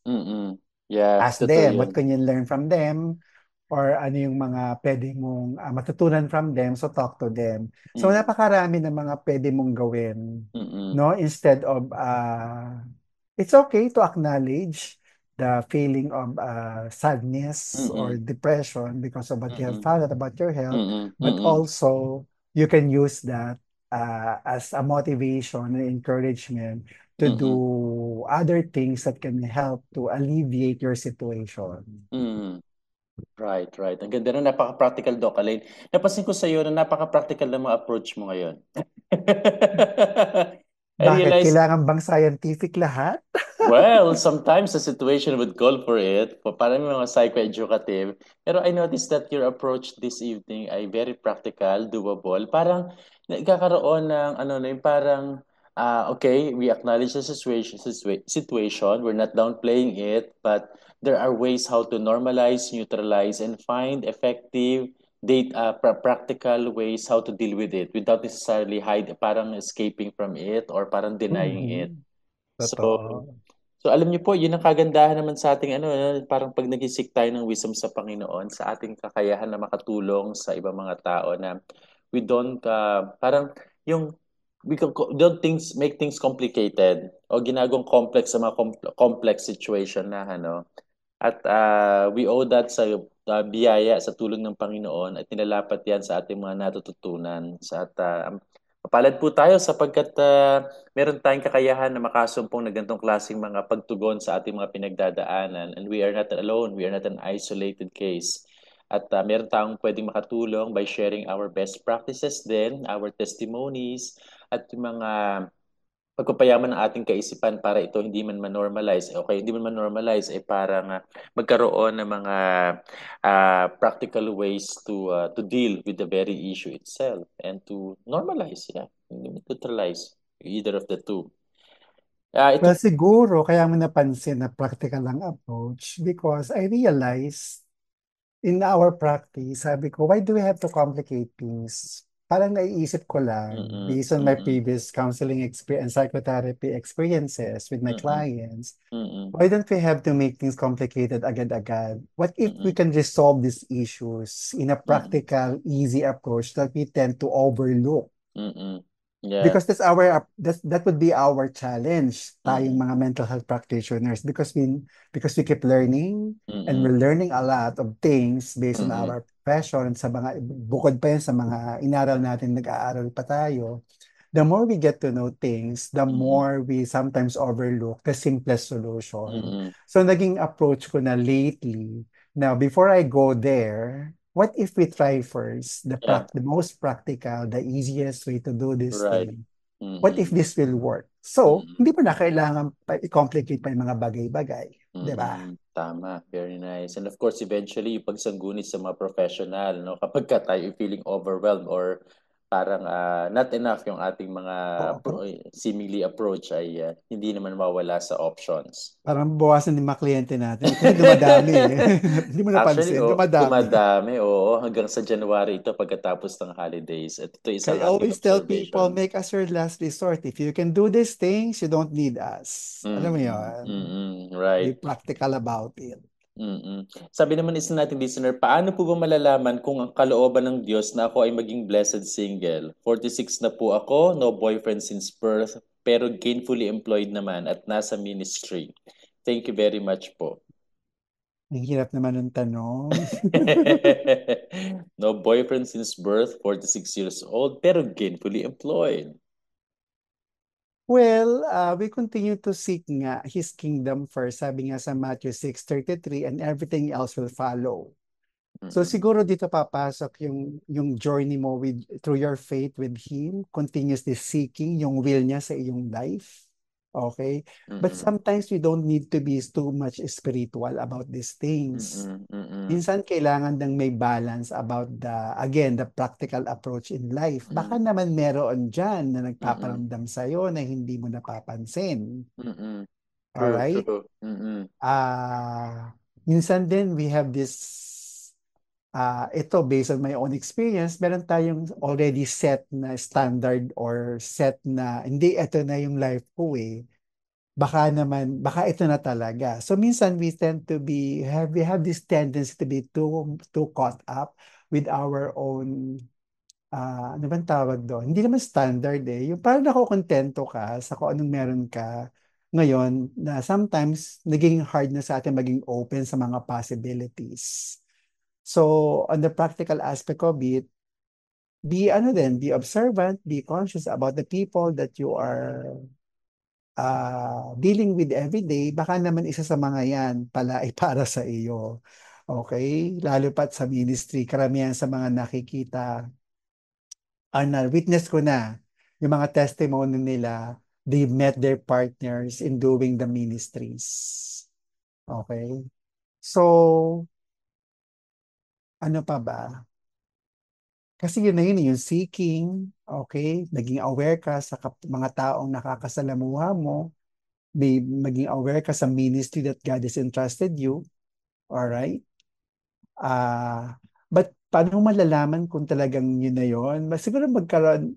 C: Yeah,
D: Ask
C: totoo
D: them,
C: yun.
D: what can you learn from them? Or ano yung mga pwede mong matutunan from them, so talk to them. So napakarami ng mga pwede mong gawin, no? Instead of, it's okay to acknowledge the feeling of sadness or depression because of what you have found out about your health, but also you can use that as a motivation and encouragement to do other things that can help to alleviate your situation.
C: Right. Ang ganda na, napaka-practical, Doc Alain. Napansin ko sa iyo na napaka-practical ng mga approach mo ngayon. I
D: Bakit?
C: realize,
D: Kailangan bang scientific lahat?
C: well, sometimes the situation would call for it, parang mga psychoeducative. Pero I noticed that your approach this evening ay very practical, doable. Parang nagkakaroon ng yung parang okay, we acknowledge the situation. We're not downplaying it, but there are ways how to normalize, neutralize, and find effective practical ways how to deal with it without necessarily parang escaping from it or parang denying it.
D: Totoo.
C: So alam niyo po, yun ang kagandahan naman sa ating parang pag nag-seek tayo ng wisdom sa Panginoon, sa ating kakayahan na makatulong sa ibang mga tao na we don't parang yung don't make things complicated o ginagawang complex sa mga complex situation na at we owe that sa biyaya sa tulong ng Panginoon at nilalapat yan sa ating mga natututunan mapalad po tayo sapagkat meron tayong kakayahan na makasumpong na ganitong klaseng mga pagtugon sa ating mga pinagdadaanan, and we are not alone, we are not an isolated case. At meron tayong pwedeng makatulong by sharing our best practices din, our testimonies, at yung mga pagpapayaman ng ating kaisipan para ito hindi man ma-normalize. Okay, hindi man ma-normalize ay parang magkaroon ng mga practical ways to deal with the very issue itself and to normalize, neutralize either of the two.
D: Well, siguro kaya mo napansin na practical ang approach because I realized in our practice, sabi ko, why do we have to complicate things? Parang naiisip ko lang, based on my previous counseling experience, psychotherapy experiences with my clients, why don't we have to make things complicated agad-agad? What if we can resolve these issues in a practical, easy approach that we tend to overlook?
C: Yeah.
D: Because that would be our challenge, tayong mga mental health practitioners, because we keep learning and we're learning a lot of things based on our profession, sa mga bukod pa yan sa mga inaral natin, nag-aaral pa tayo. The more we get to know things, the more we sometimes overlook the simplest solution. So naging approach ko na lately, now before I go there, what if we try first the most practical, the easiest way to do this thing? What if this will work? So, hindi mo na kailangan i-complicate pa yung mga bagay-bagay. Diba?
C: Tama, very nice. And of course, eventually, yung pagsangguni sa mga professional, no? Kapag ka tayo feeling overwhelmed or parang not enough yung ating mga
D: Oo,
C: seemingly approach ay hindi naman mawala sa options.
D: parang bawasan yung mga kliyente natin. Kasi dumadami eh. Hindi mo
C: Actually,
D: napansin, dumadami.
C: dumadami, oo, hanggang sa January ito pagkatapos ng holidays. At ito isang
D: I
C: aking
D: always tell people,
C: observation.
D: make us your last resort. If you can do these things, you don't need us. Alam mo
C: Mm-mm,
D: yun?
C: mm-mm,
D: Be
C: right.
D: practical about it.
C: Mm. Sabi naman isa nating listener, paano po ba malalaman kung ang kalooban ng Diyos na ako ay maging blessed single? 46 na po ako, no boyfriend since birth, pero gainfully employed naman at nasa ministry. Thank you very much po.
D: Ang hirap naman ng tanong.
C: No boyfriend since birth, 46 years old, pero gainfully employed.
D: Well, we continue to seek nga His kingdom first. Sabi nga sa Matthew 6:33, and everything else will follow. So
C: Mm-mm,
D: siguro dito papasok yung journey mo with through your faith with Him, continuously seeking yung will niya sa iyong life. Okay? But
C: mm-mm,
D: sometimes we don't need to be too much spiritual about these things.
C: mm-mm, mm-mm,
D: Minsan kailangan ng may balance about the practical approach in life. Baka naman meron dyan na
C: mm-mm,
D: nagpaparamdam sa'yo na hindi mo napapansin.
C: mm-mm. True,
D: Alright?
C: true. Mm-mm,
D: Minsan din we have this, ito based on my own experience, meron tayong already set na standard or set na, hindi, ito na yung life ko eh. Baka ito na talaga. So minsan we have this tendency to be too caught up with our own, ano bang tawag doon? Hindi naman standard eh. Yung parang nakokontento ka sa kung anong meron ka ngayon na sometimes naging hard na sa atin maging open sa mga possibilities. So on the practical aspect of it, be observant, be conscious about the people that you are dealing with every day. Baka naman isa sa mga yan pala ay para sa iyo. Okay? Lalo pat sa ministry, karamihan sa mga nakikita, witness ko na yung mga testimony nila, they met their partners in doing the ministries. Okay? So, ano pa ba? Kasi yun na yun, yung seeking, okay? Naging aware ka sa mga taong nakakasalamuha mo, maging aware ka sa ministry that God has entrusted you. Alright? But paano malalaman kung talagang yun na yun? Siguro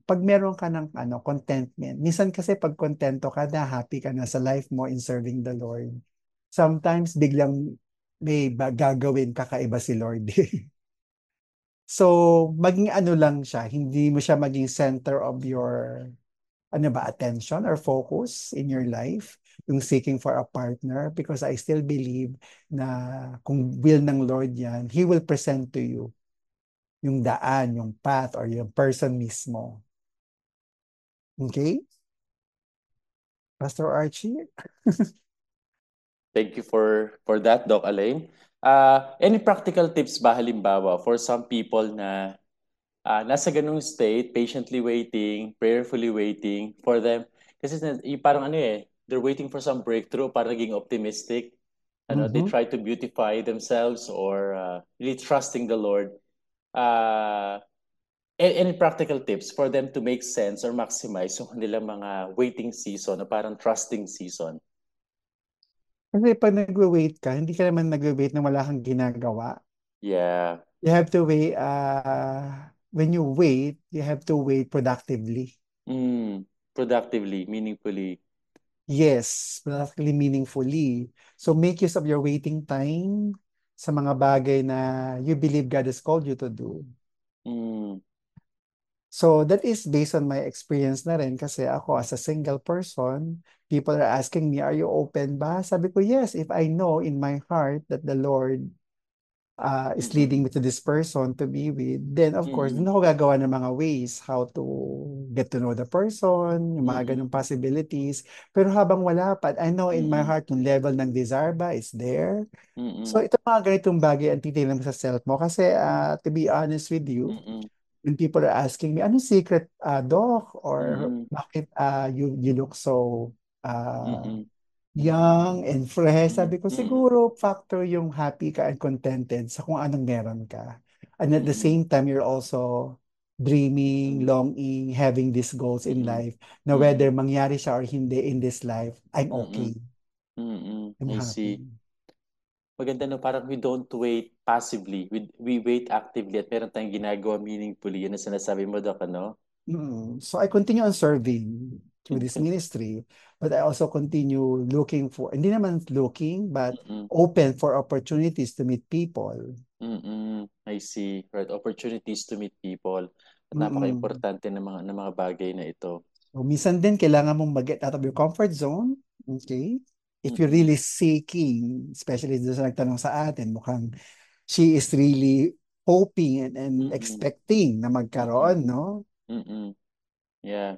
D: pag meron ka ng contentment. Minsan kasi pag kontento ka na, happy ka na sa life mo in serving the Lord. Sometimes biglang may gagawin kakaiba si Lord. So, maging ano lang siya, hindi mo siya maging center of your attention or focus in your life, yung seeking for a partner, because I still believe na kung will ng Lord yan, He will present to you yung daan, yung path, or yung person mismo. Okay? Pastor Archie?
C: Thank you for that, Doc Alain. Any practical tips ba halimbawa for some people na nasa ganung state, patiently waiting, prayerfully waiting for them? Kasi yung parang they're waiting for some breakthrough para naging optimistic. They
D: Mhm.
C: try to beautify themselves or really trusting the Lord. Uh, any practical tips for them to make sense or maximize yung kanilang mga waiting season o parang trusting season?
D: Kasi pag nagwe-wait ka, hindi ka naman nagwe-wait na wala kang ginagawa.
C: Yeah.
D: You have to wait, when you wait, you have to wait productively.
C: Productively, meaningfully.
D: Yes, productively, meaningfully. So make use of your waiting time sa mga bagay na you believe God has called you to do.
C: Mm.
D: So that is based on my experience na rin kasi ako as a single person, people are asking me, are you open ba? Sabi ko, yes, if I know in my heart that the Lord is
C: Mm-mm.
D: leading me to this person to be with, then of course,
C: Mm-mm.
D: doon ako gagawa ng mga ways how to get to know the person, yung mga ganong
C: Mm-mm.
D: possibilities. Pero habang wala pa, I know in my
C: Mm-mm.
D: heart yung level ng desire ba is there. So
C: Mm-mm.
D: ito mga ganitong bagay ang titignan mo sa self mo kasi to be honest with you,
C: Mm-mm.
D: when people are asking me, anong secret, Doc? Or
C: Mm-mm.
D: bakit you look so uh,
C: Mm-mm.
D: young and fresh. Sabi ko,
C: Mm,
D: siguro factor yung happy ka and contented sa kung anong meron ka. And at the
C: mm,
D: same time, you're also dreaming,
C: mm,
D: longing, having these goals in
C: mm,
D: life na whether
C: mm,
D: mangyari siya or hindi in this life, I'm
C: mm,
D: okay. I'm
C: I
D: happy.
C: see. Maganda no, parang we don't wait passively. We wait actively at meron tayong ginagawa meaningfully. Yun ang sinasabi mo, Doc, ano?
D: So I continue on serving through this ministry, but I also continue looking for, hindi naman looking, but
C: Mm,
D: open for opportunities to meet people.
C: I see. Right. Opportunities to meet people. At
D: Mm-mm.
C: napaka-importante ng mga bagay na ito.
D: So, minsan din kailangan mong mag-get out of your comfort zone. Okay? If you're
C: Mm,
D: really seeking, especially doon sa nagtanong sa atin, mukhang she is really hoping and
C: mm,
D: expecting na
C: mm,
D: magkaroon, no?
C: mm. Yeah.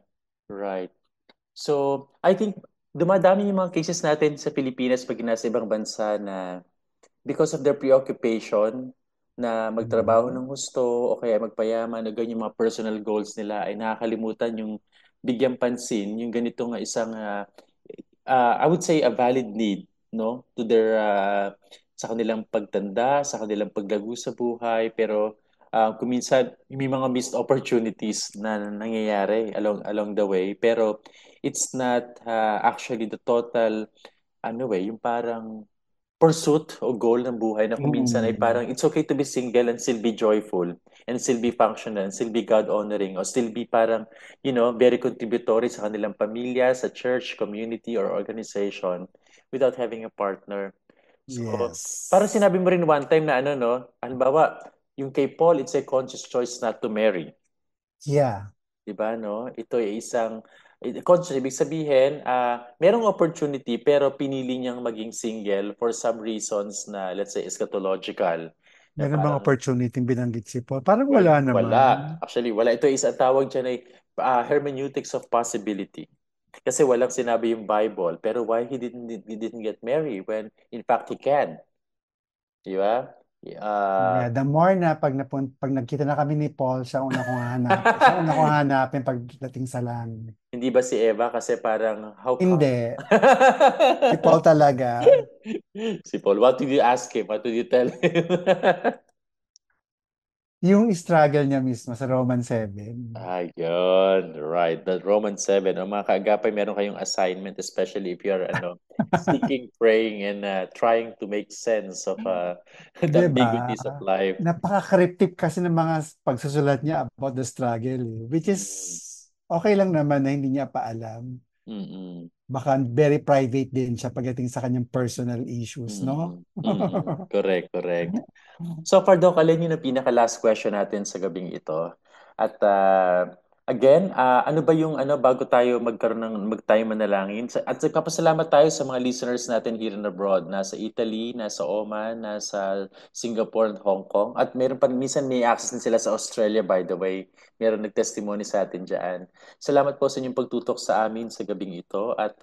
C: Right. So, I think dumadami yung mga cases natin sa Pilipinas pag nasa ibang bansa na because of their preoccupation na magtrabaho
D: Mhm.
C: ng husto o kaya magpayaman o ganyan yung mga personal goals nila ay nakakalimutan yung bigyang pansin yung ganito nga isang I would say a valid need no to their sa kanilang pagtanda, sa kanilang paglago sa buhay pero kung minsan may mga missed opportunities na nangyayari along the way pero it's not actually the total ano yung parang pursuit o goal ng buhay na kung minsan ay
D: Mm.
C: parang it's okay to be single and still be joyful and still be functional and still be God-honoring or still be parang, very contributory sa kanilang pamilya, sa church, community, or organization without having a partner. So, parang
D: Yes.
C: sinabi mo rin one time na ano, no? Halimbawa, yung kay Paul, it's a conscious choice not to marry.
D: Yeah.
C: 'Di ba, no? Ito ay isang conscious, ibig sabihin, merong opportunity pero pinili niyang maging single for some reasons na let's say eschatological. Na
D: Meron bang
C: parang
D: opportunity binanggit si Paul? Parang
C: well,
D: wala
C: wala.
D: naman.
C: Actually, wala. Ito is ang tawag diyan ay hermeneutics of possibility. Kasi walang sinabi yung Bible, pero why he didn't get married when in fact he can, 'di ba?
D: Yeah, the more na pag nagkita na kami ni Paul, siya una kong hanapin pagdating sa langit.
C: Hindi ba si Eva kasi parang how come?
D: Hindi, si Paul talaga.
C: Si Paul, what did you ask him? What did you tell him?
D: Yung struggle niya mismo sa Roman 7.
C: Ayun, right. The Roman 7. O mga kaagapay, meron kayong assignment, especially if you're seeking, praying, and trying to make sense of the
D: 'Di ba?
C: ambiguities of life.
D: Napaka-cryptic kasi ng mga pagsusulat niya about the struggle, which is
C: Mm,
D: okay lang naman na hindi niya pa alam.
C: mm,
D: Baka very private din siya pagdating sa kanyang personal issues, no?
C: Correct, correct. So far, Doc, alin yung pinaka-last question natin sa gabing ito? At again, ano ba yung bago tayo magtayo manalangin? At nagpapasalamat tayo sa mga listeners natin here and abroad, nasa Italy, nasa Oman, nasa Singapore and Hong Kong. At meron pa, minsan may access din sila sa Australia, by the way. Meron nag-testimony sa atin dyan. Salamat po sa inyong pagtutok sa amin sa gabing ito. At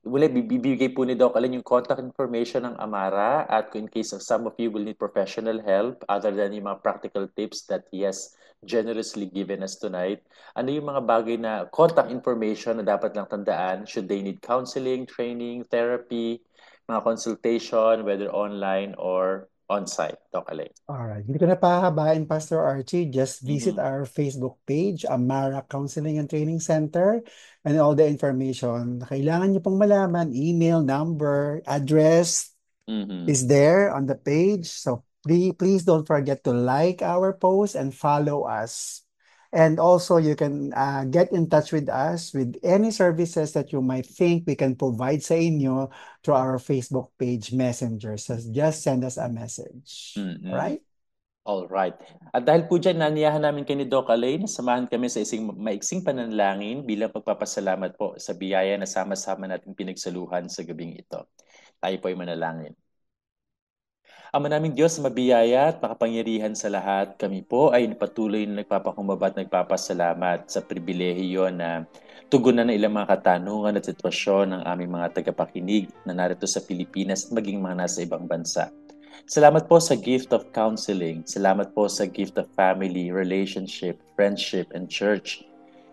C: muli, bibigay po ni Doc Alin yung contact information ng Amara at in case of some of you will need professional help other than yung mga practical tips that he has generously given us tonight. Ano yung mga bagay na contact information na dapat lang tandaan should they need counseling, training, therapy, mga consultation, whether online or on-site, Doc Alin.
D: Alright, hindi ko na pahabain, Pastor Archie. Just visit
C: Mm-hmm.
D: our Facebook page, Amara Counseling and Training Center, and all the information na kailangan niyo pong malaman, email, number, address
C: Mm-hmm.
D: is there on the page. So please don't forget to like our post and follow us. And also, you can get in touch with us with any services that you might think we can provide sa inyo through our Facebook page Messenger. So just send us a message.
C: Mm-hmm.
D: Right?
C: All right. At dahil po dyan, naniyahan namin kayo ni Doc Alain, samahan kami sa isang maiksing pananalangin bilang pagpapasalamat po sa biyaya na sama-sama nating pinagsaluhan sa gabing ito. Tayo po ay manalangin. Ama naming Diyos, mabiyaya at makapangyarihan sa lahat, kami po ay patuloy na nagpapakumbaba at nagpapasalamat sa pribilehiyo na tugunan ng ilang mga katanungan at sitwasyon ng aming mga tagapakinig na narito sa Pilipinas at maging mga nasa ibang bansa. Salamat po sa gift of counseling. Salamat po sa gift of family, relationship, friendship, and church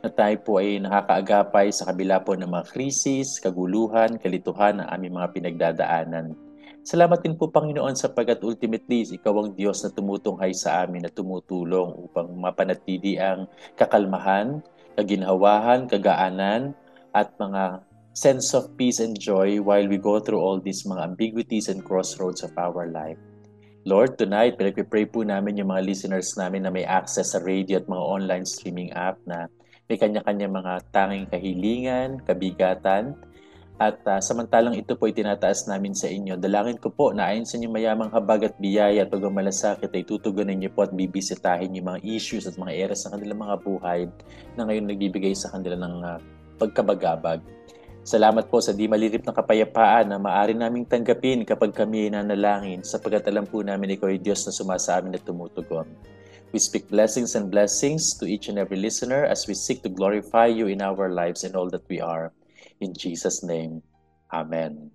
C: na tayo po ay nakakaagapay sa kabila po ng mga krisis, kaguluhan, kalituhan ng aming mga pinagdadaanan. Salamat din po, Panginoon, sapagkat ultimately, Ikaw ang Diyos na tumutunghay sa amin, na tumutulong upang mapanatili ang kakalmahan, kaginhawahan, kagaanan, at mga sense of peace and joy while we go through all these mga ambiguities and crossroads of our life. Lord, tonight, pinag-pray po namin yung mga listeners namin na may access sa radio at mga online streaming app na may kanya-kanya mga tanging kahilingan, kabigatan, at samantalang ito po ay tinataas namin sa inyo. Dalangin ko po na ayon sa inyong mayamang habag at biyaya at pagmamalasakit ay tutugunan niyo po at bibisitahin yung mga issues at mga eras ng kanilang mga buhay na ngayon nagbibigay sa kanila ng pagkabagabag. Salamat po sa di malilip na kapayapaan na maaari naming tanggapin kapag kami ay nanalangin, sapagkat alam po namin Ikaw ay Diyos na sumasa amin at tumutugon. We speak blessings and blessings to each and every listener as we seek to glorify You in our lives and all that we are. In Jesus' name, Amen.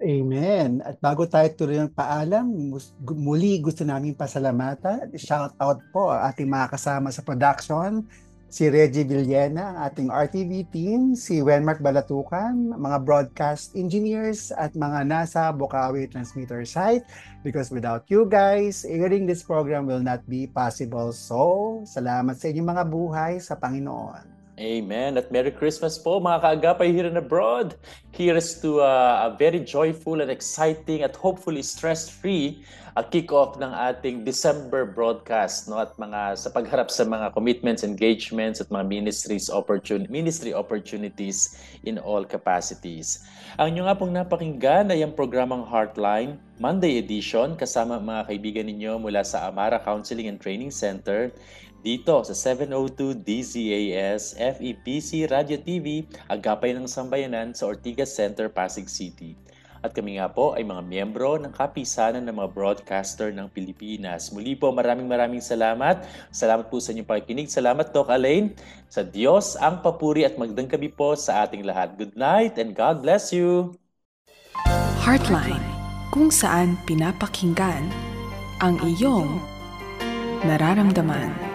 D: Amen. At bago tayo tuloy ng paalam, muli gusto namin pasalamatan. Shout out po ang ating mga kasama sa production, si Reggie Villena, ang ating RTV team, si Wenmark Balatukan, mga broadcast engineers at mga nasa Bocaue transmitter site. Because without you guys, airing this program will not be possible. So, salamat sa inyong mga buhay sa Panginoon.
C: Amen. At Merry Christmas po mga kaagapay here and abroad. Here's to a very joyful and exciting at hopefully stress-free kick-off ng ating December broadcast, no? At mga sa pagharap sa mga commitments, engagements at mga ministry opportunities in all capacities. Ang inyo nga pong napakinggan ay ang programang Heartline, Monday edition, kasama mga kaibigan ninyo mula sa Amara Counseling and Training Center, dito sa 702 DZAS FEBC Radio TV, Agapay ng Sambayanan sa Ortigas Center, Pasig City. At kami nga po ay mga miyembro ng kapisanan ng mga broadcaster ng Pilipinas. Muli po, maraming salamat. Salamat po sa inyong pakikinig. Salamat, Doc Alain. Sa Diyos ang papuri at magdang gabi po sa ating lahat. Good night and God bless you.
G: Heartline, kung saan pinapakinggan ang iyong nararamdaman.